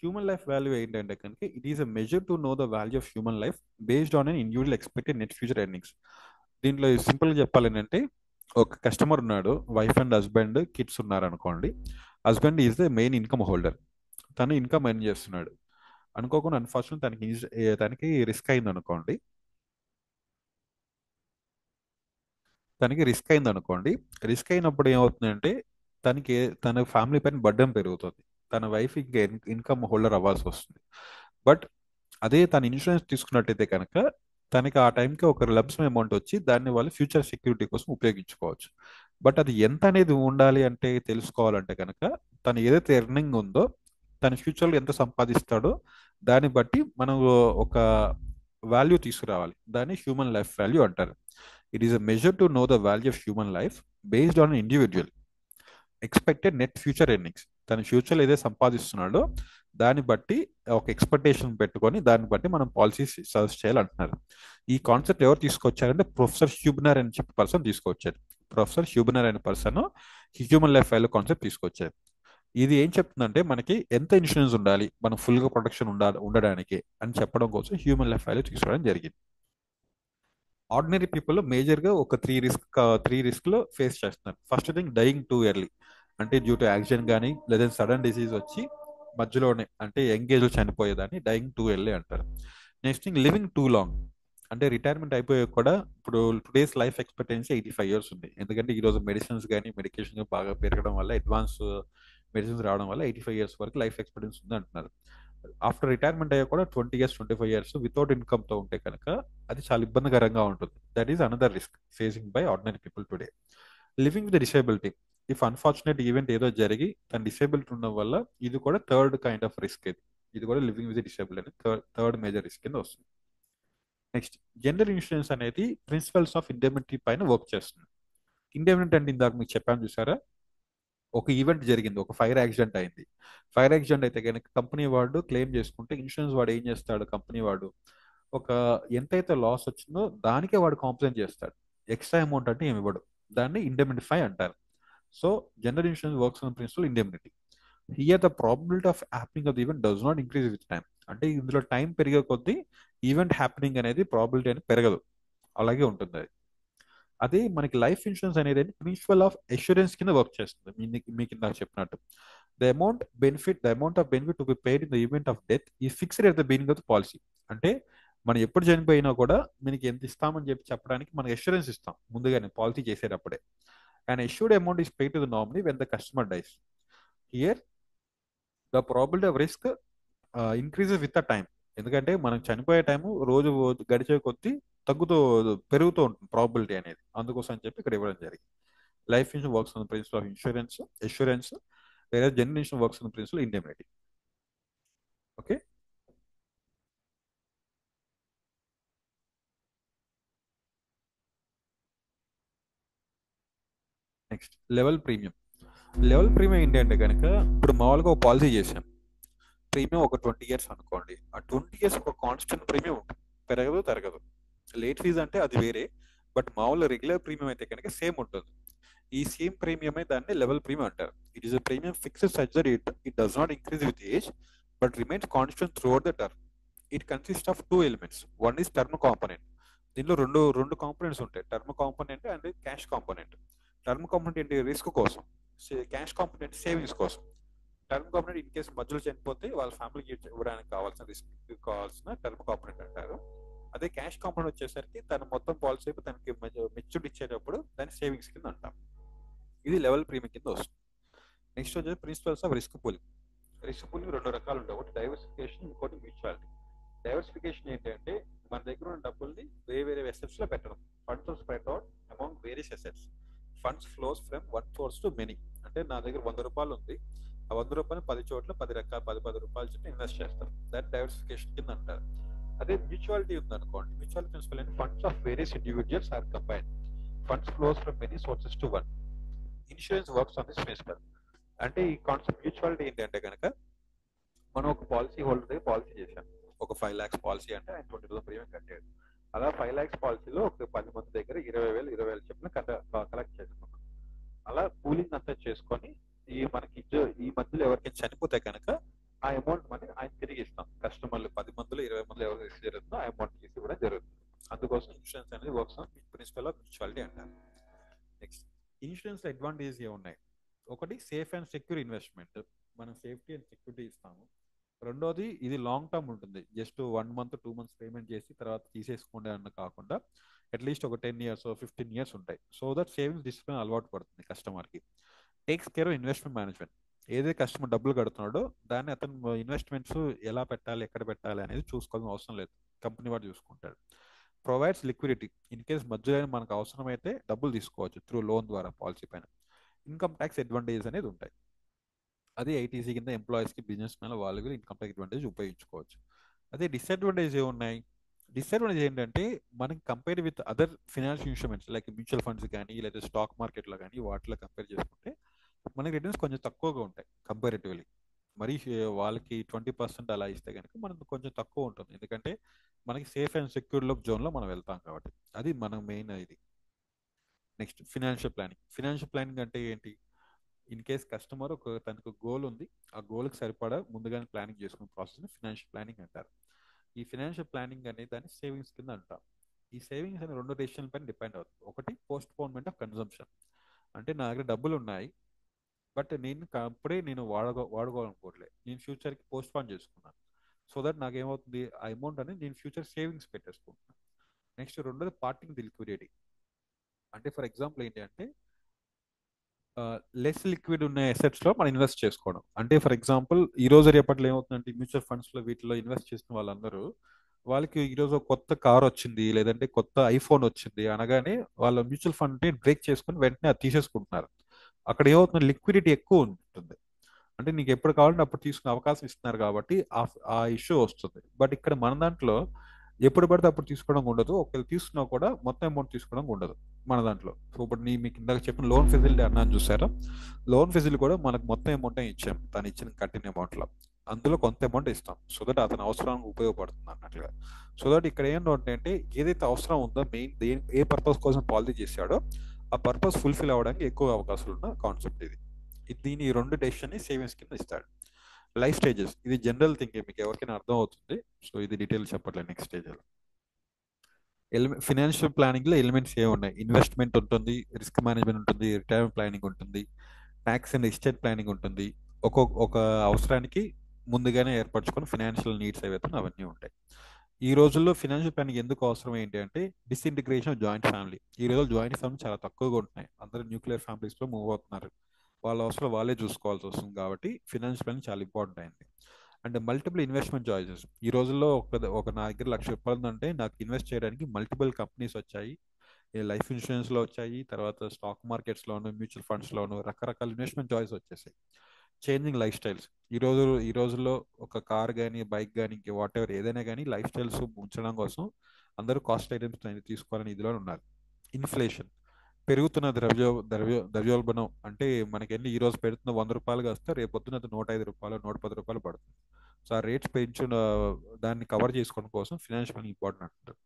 Human life value ఏంటంటే కనుక it is a measure to know the value of human life based on an individual expected net future earnings. దీంట్లో సింపుల్గా చెప్పాలి ఏంటంటే ఒక customer ఉన్నాడు, wife and husband, kids ఉన్నారు అనుకోండి. Husband is the main income holder, తను ఇన్కమ్ ఎర్న్ చేస్తున్నాడు. అనుకోకుండా అన్ఫార్చునేట్ తనకి రిస్క్ అయింది అనుకోండి, రిస్క్ అయినప్పుడు ఏమవుతుందంటే తన ఫ్యామిలీ పైన బర్డెన్ పెరుగుతుంది, తన వైఫ్ ఇంకా ఇన్కమ్ హోల్డర్ అవ్వాల్సి వస్తుంది. బట్ అదే తన ఇన్సూరెన్స్ తీసుకున్నట్టయితే కనుక తనకి ఆ టైంకి ఒక లబ్సం అమౌంట్ వచ్చి దాన్ని వాళ్ళు ఫ్యూచర్ సెక్యూరిటీ కోసం ఉపయోగించుకోవచ్చు. బట్ అది ఎంత అనేది ఉండాలి అంటే తెలుసుకోవాలంటే కనుక తను ఏదైతే ఎర్నింగ్ ఉందో తన ఫ్యూచర్లో ఎంత సంపాదిస్తాడో దాన్ని బట్టి మనం ఒక వాల్యూ తీసుకురావాలి. దాన్ని హ్యూమన్ లైఫ్ వాల్యూ అంటారు. It is a measure to know the value of human life based on individual expected net future earnings. తన ఫ్యూచర్లో ఏదైతే సంపాదిస్తున్నాడో దాన్ని బట్టి ఒక ఎక్స్పెక్టేషన్ పెట్టుకొని దాన్ని బట్టి మనం పాలసీ సజెస్ట్ చేయాలంటున్నారు. ఈ కాన్సెప్ట్ ఎవరు తీసుకొచ్చారంటే ప్రొఫెసర్ హ్యూబనర్ అని చెప్పి పర్సన్ తీసుకొచ్చారు. ప్రొఫెసర్ హ్యూబనర్ అనే person human life value concept తీసుకొచ్చారు. ఇది ఏం చెప్తుందంటే మనకి ఎంత ఇన్సూరెన్స్ ఉండాలి, మనం ఫుల్గా ప్రొటెక్షన్ ఉండడానికి అని చెప్పడం కోసం హ్యూమన్ లైఫ్ వాల్యూ తీసుకోవడం జరిగింది. ఆర్డినరీ పీపుల్ మేజర్గా ఒక త్రీ రిస్క్లో ఫేస్ చేస్తున్నారు. First thing dying too early, అంటే డ్యూ టు యాక్సిడెంట్ కానీ లేదా సడన్ డిసీజ్ వచ్చి మధ్యలోనే అంటే యంగ్ ఏజ్లో చనిపోయేదాన్ని డైయింగ్ టూ ఎర్లీ అంటారు. Next thing living too long, అంటే రిటైర్మెంట్ అయిపోయే కూడా ఇప్పుడు టుడేస్ లైఫ్ ఎక్స్పెక్టెన్సీ 85 years ఉంది. ఎందుకంటే ఈరోజు మెడిసిన్స్ కానీ మెడికేషన్ బాగా పెరగడం వల్ల అడ్వాన్స్ మెడిసిన్స్ రావడం వల్ల 85 years వరకు లైఫ్ ఎక్స్పెక్టెన్సీ ఉంది అంటున్నారు. ఆఫ్టర్ రిటైర్మెంట్ అయ్యా కూడా 20 years 25 years వితౌట్ ఇన్కమ్తో ఉంటే కనుక అది చాలా ఇబ్బందికరంగా ఉంటుంది. That is another risk facing by ordinary people today. Living with disability, if unfortunate event ఏదో జరిగి తన డిసేబిలిటీ ఉండడం వల్ల ఇది కూడా థర్డ్ కైండ్ ఆఫ్ రిస్క్. ఇది కూడా లివింగ్ విత్ డిసేబిలిటీ అనేది థర్డ్ మేజర్ రిస్క్ కింద వస్తుంది. నెక్స్ట్, జనరల్ ఇన్సూరెన్స్ అనేది ప్రిన్సిపల్స్ ఆఫ్ ఇండెమినిటీ పైన వర్క్ చేస్తుంది. ఇండెమినిటీ అంటే ఇందాక మీకు చెప్పాను చూసారా, ఒక ఈవెంట్ జరిగింది, ఒక ఫైర్ యాక్సిడెంట్ అయింది. ఫైర్ యాక్సిడెంట్ అయితే కనుక కంపెనీ వాడు క్లెయిమ్ చేసుకుంటే ఇన్సూరెన్స్ వాడు ఏం చేస్తాడు, కంపెనీ వాడు ఒక ఎంతైతే లాస్ వచ్చిందో దానికే వాడు కాంప్లైంట్ చేస్తాడు. ఎక్స్ట్రా అమౌంట్ అంటే ఏమి ఇవ్వడు. దాన్ని ఇండెమినిఫై అంటారు. So general insurance works on principle indemnity. Here the probability of happening of the event does not increase with time. అంటే ఇందులో టైం పెరిగే కొద్దీ ఈవెంట్ హ్యాపెనింగ్ అనేది ప్రాబిలిటీ అనేది పెరగదు, అలాగే ఉంటుంది అది. అదే మనకి లైఫ్ ఇన్సూరెన్స్ అనేది ప్రిన్సిపల్ ఆఫ్ అష్యూరెన్స్ కింద వర్క్ చేస్తుంది. మీకు ఇందాక చెప్పినట్టు the amount of benefit to be paid in the event of death ఈ fixed at the beginning of the policy. అంటే మనం ఎప్పుడు చనిపోయినా కూడా మనకి ఎంత ఇస్తామని చెప్పడానికి మనకి అష్యూరెన్స్ ఇస్తాం ముందుగానే పాలసీ చేసేటప్పుడే. And assured amount is pay to the nominee when the customer dies. Here the probability of risk increases with the time. ఎందుకంటే మనం చనిపోయే టైము రోజు గడిచే కొద్దీ తగ్గుతూ పెరుగుతూ ఉంటుంది ప్రాబిలిటీ అనేది. అందుకోసం అని చెప్పి ఇక్కడ ఇవ్వడం జరిగింది. Life insurance works on principle of insurance assurance, వేరే general insurance works on principle indemnity. Okay. Next level premium. Level premium ఏంటంటే కనుక ఇప్పుడు మామూలుగా ఒక పాలసీ చేసాం, ప్రీమియం ఒక 20 ఇయర్స్ అనుకోండి. ఆ 20 ఇయర్స్ ఒక కాన్స్టెంట్ ప్రీమియం ఉంటుంది, పెరగదు తరగదు. లేట్ ఫీజ్ అంటే అది వేరే, బట్ మామూలు రెగ్యులర్ ప్రీమియం అయితే కనుక సేమ్ ఉంటుంది. ఈ సేమ్ ప్రీమియమే దాన్ని లెవెల్ ప్రీమియం అంటారు. It is a premium fixed such that it does not increase with age but remains constant through out the term. It consist of two elements. One is term component. దీనిలో రెండు రెండు components ఉంటాయి, term component and cash component. Term component ఏంటి, risk కోసం. Cash component savings కోసం. Term component in case మధ్యలో చనిపోతే వాళ్ళ ఫ్యామిలీకి ఇవ్వడానికి కావాల్సిన రిస్క్ కావాల్సిన టర్మ్ కాంపోనెంట్ అంటారు. అదే క్యాష్ కాంపోనెంట్ వచ్చేసరికి తన మొత్తం పాలసీ తనకి మెచ్యూరిటీ ఇచ్చేటప్పుడు దాని సేవింగ్స్ కింద అంటాం. ఇది లెవెల్ ప్రీమియం కింద వస్తుంది. నెక్స్ట్ వచ్చేసి principles of risk pooling. Risk pooling రెండు రకాలు ఉంటాయి, ఒకటి డైవర్సిఫికేషన్, ఇంకోటి మ్యూచువాలిటీ. డైవర్సిఫికేషన్ ఏంటంటే మన దగ్గర ఉన్న డబ్బుల్ని వేరే వేరే అసెట్స్ లో పెట్టడం. Funds spread out amount various assets. Funds flows from one source to many. అంటే నా దగ్గర 100 రూపాయలు ఉంది, ఆ 100 రూపాయలు 10 చోట్ల 10 రకాల 10 రూపాయలు చెప్పి ఇన్వెస్ట్ చేస్తాం. దాన్ని డైవర్సిఫికేషన్ కింద అంటారు. అదే మ్యూచువాలిటీ ఉంది అనుకోండి, మ్యూచువల్ ప్రిన్సిపల్ అంటే funds of various individuals are combined. Funds flows from many sources to one. Insurance works on this principle. అంటే ఈ కాన్సెప్ట్ మ్యూచువాలిటీ ఏంటంటే కనుక మనం ఒక పాలసీ హోల్డర్ దగ్గర పాలసీ చేశాం, ఒక 5 lakhs పాలసీ అంటే ఆయన 20,000 ప్రీమియం కట్టాడు. అలా 5 lakhs పాలసీలో ఒక 10 మంది దగ్గర 20,000 చెప్పిన కలెక్ట్ చేసుకున్నాం. అలా పూలింగ్ అంతా చేసుకొని మనకి ఈ మధ్యలో ఎవరికైనా చనిపోతే కనుక ఆ అమౌంట్ మనీ ఆయన తిరిగి ఇస్తాం. కస్టమర్లు 10 మందిలో 20 మందిలో ఎవరు రిస్క్ జరుగుతుందో ఆ అమౌంట్ తీసి కూడా జరుగుతుంది. అందుకోసం ఇన్సూరెన్స్ అనేది వర్క్స్ ఆన్ ప్రిన్సిపల్ ఆఫ్ మ్యూచువాలిటీ అంటారు. నెక్స్ట్, ఇన్సూరెన్స్ అడ్వాంటేజెస్ ఏమున్నాయి? ఒకటి సేఫ్ అండ్ సెక్యూర్ ఇన్వెస్ట్మెంట్, మనం సేఫ్టీ అండ్ సెక్యూరిటీ ఇస్తాము. రెండోది ఇది లాంగ్ టర్మ్ ఉంటుంది, జస్ట్ 1 month 2 months పేమెంట్ చేసి తర్వాత తీసేసుకోండి అన్న కాకుండా అట్లీస్ట్ ఒక 10 years 15 years ఉంటాయి. సో దట్ సేవింగ్స్ డిసిప్లిన్ అలవాటు పడుతుంది కస్టమర్కి. Takes care of investment management. ఏదైతే కస్టమర్ డబ్బులు కడుతున్నాడో దాన్ని అతను ఇన్వెస్ట్మెంట్స్ ఎలా పెట్టాలి, ఎక్కడ పెట్టాలి అనేది చూసుకోవాల్సిన అవసరం లేదు, కంపెనీ వాడు చూసుకుంటాడు. ప్రొవైడ్స్ లిక్విడిటీ, ఇన్ కేస్ మధ్యలో మనకు అవసరమైతే డబ్బులు తీసుకోవచ్చు త్రూ లోన్ ద్వారా పాలసీ పైన. ఇన్కమ్ ట్యాక్స్ అడ్వాంటేజెస్ అనేది ఉంటాయి. అదే ఐటీసీ కింద ఎంప్లాయీస్కి బిజినెస్ మ్యాన్ వాళ్ళు కూడా ఇన్కమ్ ట్యాక్స్ అడ్వాంటేజ్ ఉపయోగించుకోవచ్చు. అదే డిసడ్వాంటేజ్ ఏమున్నాయి? డిసడ్వాంటేజ్ ఏంటంటే మనకి compare with other financial instruments like mutual funds కానీ లేదా స్టాక్ మార్కెట్లో కానీ వాటిలో కంపేర్ చేసుకుంటే మనకి రిటర్న్స్ కొంచెం తక్కువగా ఉంటాయి కంపారిటివ్లీ. మరి వాళ్ళకి 20% అలా ఇస్తే కనుక మనకు కొంచెం తక్కువ ఉంటుంది, ఎందుకంటే మనకి సేఫ్ అండ్ సెక్యూర్ జోన్లో మనం వెళ్తాం కాబట్టి. అది మన మెయిన్ ఇది. Next financial planning. Financial planning అంటే ఏంటి? ఇన్ కేస్ కస్టమర్ తనకు గోల్ ఉంది, ఆ గోల్కి సరిపడా ముందుగానే ప్లానింగ్ చేసుకునే ప్రాసెస్ని ఫినాన్షియల్ ప్లానింగ్ అంటారు. ఈ ఫినాన్షియల్ ప్లానింగ్ అనేది దాన్ని సేవింగ్స్ కింద అంటాం. ఈ సేవింగ్స్ అనే రెండు డెసిషన్ పైన డిపెండ్ అవుతుంది. ఒకటి పోస్ట్ పోన్మెంట్ ఆఫ్ కన్సంప్షన్, అంటే నా దగ్గర డబ్బులు ఉన్నాయి బట్ అప్పుడే నేను వాడుకోవాలనుకోవట్లేదు, నేను ఫ్యూచర్కి పోస్ట్ పోన్ చేసుకున్నాను. సో దట్ నాకు ఏమవుతుంది, ఆ అమౌంట్ అనేది నేను ఫ్యూచర్ సేవింగ్స్ పెట్టేసుకుంటున్నాను. నెక్స్ట్ రెండోది పార్టింగ్ ది లిక్విడిటీ. అంటే ఫర్ ఎగ్జాంపుల్ ఏంటి అంటే లెస్ లిక్విడ్ ఉన్న అసెట్స్ లో మనం ఇన్వెస్ట్ చేసుకోవడం. అంటే ఫర్ ఎగ్జాంపుల్ ఈ రోజు రేపట్లో ఏమవుతుందంటే మ్యూచువల్ ఫండ్స్ లో వీటిలో ఇన్వెస్ట్ చేసిన వాళ్ళందరూ వాళ్ళకి ఈరోజు ఒక కొత్త కార్ వచ్చింది లేదంటే కొత్త ఐఫోన్ వచ్చింది అనగానే వాళ్ళ మ్యూచువల్ ఫండ్ బ్రేక్ చేసుకుని వెంటనే అది తీసేసుకుంటున్నారు. అక్కడ ఏమవుతుంది, లిక్విడిటీ ఎక్కువ ఉంటుంది. అంటే నీకు ఎప్పుడు కావాలంటే అప్పుడు తీసుకునే అవకాశం ఇస్తున్నారు కాబట్టి ఆ ఇష్యూ వస్తుంది. బట్ ఇక్కడ మన దాంట్లో ఎప్పుడు పడితే అప్పుడు తీసుకోవడం ఉండదు. ఒకవేళ తీసుకున్నా కూడా మొత్తం అమౌంట్ తీసుకోవడం ఉండదు మన దాంట్లో. సో ఇప్పుడు మీకు ఇందాక చెప్పిన లోన్ ఫెసిలిటీ అన్నాను చూసారా, లోన్ ఫెసిలిటీ కూడా మనకు మొత్తం అమౌంట్ ఇచ్చాం తను ఇచ్చిన కట్టిన అమౌంట్ లో. అందులో కొంత అమౌంట్ ఇస్తాం సో దట్ అతని అవసరానికి ఉపయోగపడుతుంది అన్నట్లుగా. సో దట్ ఇక్కడ ఏంటంటే ఏదైతే అవసరం ఉందో మెయిన్ ఏ పర్పస్ కోసం పాలసీ చేశాడో ఆ పర్పస్ ఫుల్ఫిల్ అవ్వడానికి ఎక్కువ అవకాశాలు ఉన్న కాన్సెప్ట్ ఇది. దీని ఈ రెండు డెసిషన్ ని సేవింగ్స్ కింద ఇస్తాడు. లైఫ్ స్టేజెస్ ఇది జనరల్ థింగ్, మీకు ఎవరికైనా అర్థం అవుతుంది. సో ఇది డీటెయిల్ చెప్పట్లేదు నెక్స్ట్ స్టేజ్. ఫినాన్షియల్ ప్లానింగ్ లో ఎలిమెంట్స్ ఏ ఉన్నాయి, ఇన్వెస్ట్మెంట్ ఉంటుంది, రిస్క్ మేనేజ్మెంట్ ఉంటుంది, రిటైర్మెంట్ ప్లానింగ్ ఉంటుంది, ట్యాక్స్ అండ్ ఎస్టేట్ ప్లానింగ్ ఉంటుంది. ఒక అవసరానికి ముందుగానే ఏర్పరచుకొని ఫినాన్షియల్ నీడ్స్ ఏవైతే అవన్నీ ఉంటాయి. ఈ రోజుల్లో ఫినాన్షియల్ ప్లానింగ్ ఎందుకు అవసరం ఏంటి అంటే డిస్ఇంటిగ్రేషన్ ఆఫ్ జాయింట్ ఫ్యామిలీ. ఈ రోజుల్లో జాయింట్ ఫ్యామిలీ చాలా తక్కువగా ఉంటున్నాయి, అందరూ న్యూక్లియర్ ఫ్యామిలీస్ లో మూవ్ అవుతున్నారు. వాళ్ళ అవసరం వాళ్ళే చూసుకోవాల్సి వస్తుంది కాబట్టి ఫినాన్షియల్ ప్లానింగ్ చాలా ఇంపార్టెంట్ అయింది. And multiple investment choices. ఈ రోజుల్లో ఒక నా దగ్గర ₹1,00,000 ఉందంటే నాకు ఇన్వెస్ట్ చేయడానికి మల్టిపుల్ కంపెనీస్ వచ్చాయి. లైఫ్ ఇన్సూరెన్స్ లో వచ్చాయి, తర్వాత స్టాక్ మార్కెట్స్ లోను, మ్యూచువల్ ఫండ్స్ లోను రకరకాల ఇన్వెస్ట్మెంట్ చాయిస్ వచ్చేసాయి. Changing life styles. ఈ రోజుల్లో ఒక కార్ కానీ బైక్ కానీ వాట్ ఎవర్ ఏదైనా కానీ లైఫ్ స్టైల్స్ ఉంచడం కోసం అందరూ కాస్ట్ ఐటమ్స్ తీసుకోవాలని ఇదిలో ఉన్నారు. ఇన్ఫ్లేషన్, పెరుగుతున్న ద్రవ్యోల్బణం. అంటే మనకెళ్ళి ఈ రోజు పెడుతున్న ₹100 వస్తే రేపు పొద్దున అది ₹105 ₹110 పడుతుంది. సో ఆ రేట్స్ పెంచిన దాన్ని కవర్ చేసుకోవడం కోసం ఫినాన్షియల్ ప్లానింగ్ ఇంపార్టెంట్ అంటారు.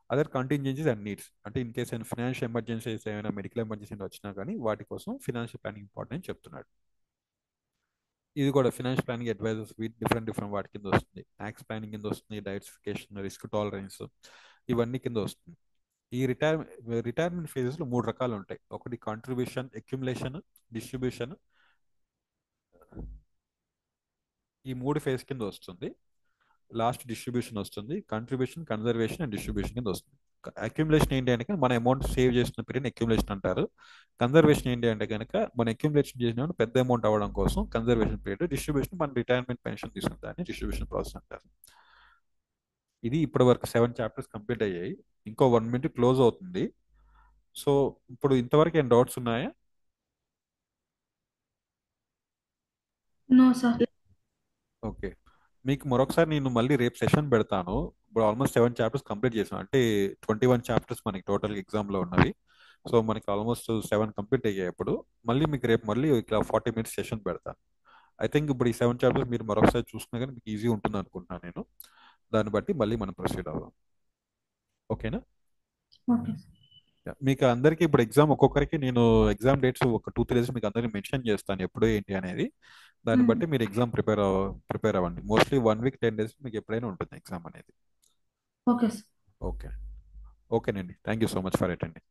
అదర్ కంటింజెన్సీస్ అండ్ నీడ్స్, అంటే ఇన్ కేస్ అయినా ఫినాన్షియల్ ఎమర్జెన్సీస్ ఏమైనా మెడికల్ ఎమర్జెన్సీ వచ్చినా కానీ వాటి కోసం ఫినాన్షియల్ ప్లానింగ్ ఇంపార్టెంట్ అని చెప్తున్నాడు. ఇది కూడా financial planning advisors different different వాటి కింద వస్తుంది. ట్యాక్స్ ప్లానింగ్ కింద వస్తుంది, డైవర్సిఫికేషన్, రిస్క్ టాలరెన్స్, ఇవన్నీ కింద వస్తుంది. ఈ రిటైర్మెంట్ ఫేజెస్ లో 3 రకాలు ఉంటాయి. ఒకటి కాంట్రిబ్యూషన్, అక్యుములేషన్, డిస్ట్రిబ్యూషన్. ఈ 3 ఫేజ్ కింద వస్తుంది. లాస్ట్ డిస్ట్రిబ్యూషన్ వస్తుంది. కాంట్రిబ్యూషన్, కన్జర్వేషన్ అండ్ డిస్ట్రిబ్యూషన్ కింద వస్తుంది. అక్యుములేషన్ ఏంటి అంటే మన అమౌంట్ సేవ్ చేసిన పీరియడ్ అక్యుములేషన్ అంటారు. కన్జర్వేషన్ ఏంటి అంటే కనుక మన అక్యుములేషన్ చేసిన పెద్ద అమౌంట్ అవ్వడం కోసం కన్జర్వేషన్ పీరియడ్. డిస్ట్రిబ్యూషన్ మన రిటైర్మెంట్ పెన్షన్ తీసుకున్న దాన్ని డిస్ట్రిబ్యూషన్ ప్రాసెస్ అంటారు. ఇది ఇప్పటి వరకు 7 చాప్టర్స్ కంప్లీట్ అయ్యాయి. ఇంకో 1 మినిట్ క్లోజ్ అవుతుంది. సో ఇప్పుడు ఇంతవరకు ఏం డౌట్స్ ఉన్నాయా? No sir. ఓకే. మీకు మరొకసారి నేను మళ్ళీ రేపు సెషన్ పెడతాను. ఇప్పుడు ఆల్మోస్ట్ 7 చాప్టర్స్ కంప్లీట్ చేసాం, అంటే 21 చాప్టర్స్ మనకి టోటల్ ఎగ్జామ్లో ఉన్నవి. సో మనకి ఆల్మోస్ట్ 7 కంప్లీట్ అయ్యాయి. ఇప్పుడు మళ్ళీ ఇట్లా 40 మినిట్స్ సెషన్ పెడతాను. ఐ థింక్ ఇప్పుడు ఈ 7 చాప్టర్స్ మీరు మరొకసారి చూసుకున్నా కానీ మీకు ఈజీ ఉంటుంది అనుకుంటున్నాను నేను. దాన్ని బట్టి మళ్ళీ మనం ప్రొసీడ్ అవ్వం. ఓకేనా? ఓకే. మీకు అందరికీ ఇప్పుడు ఎగ్జామ్ ఒక్కొక్కరికి నేను ఎగ్జామ్ డేట్స్ ఒక 2-3 డేస్ మీకు అందరికి మెన్షన్ చేస్తాను ఎప్పుడు ఏంటి అనేది. దాన్ని బట్టి మీరు ఎగ్జామ్ ప్రిపేర్ అవ్వండి. మోస్ట్లీ 1 వీక్ 10 డేస్ మీకు ఎప్పుడైనా ఉంటుంది ఎగ్జామ్ అనేది. Okay sir. ఓకే. ఓకేనండి, thank you so much for attending.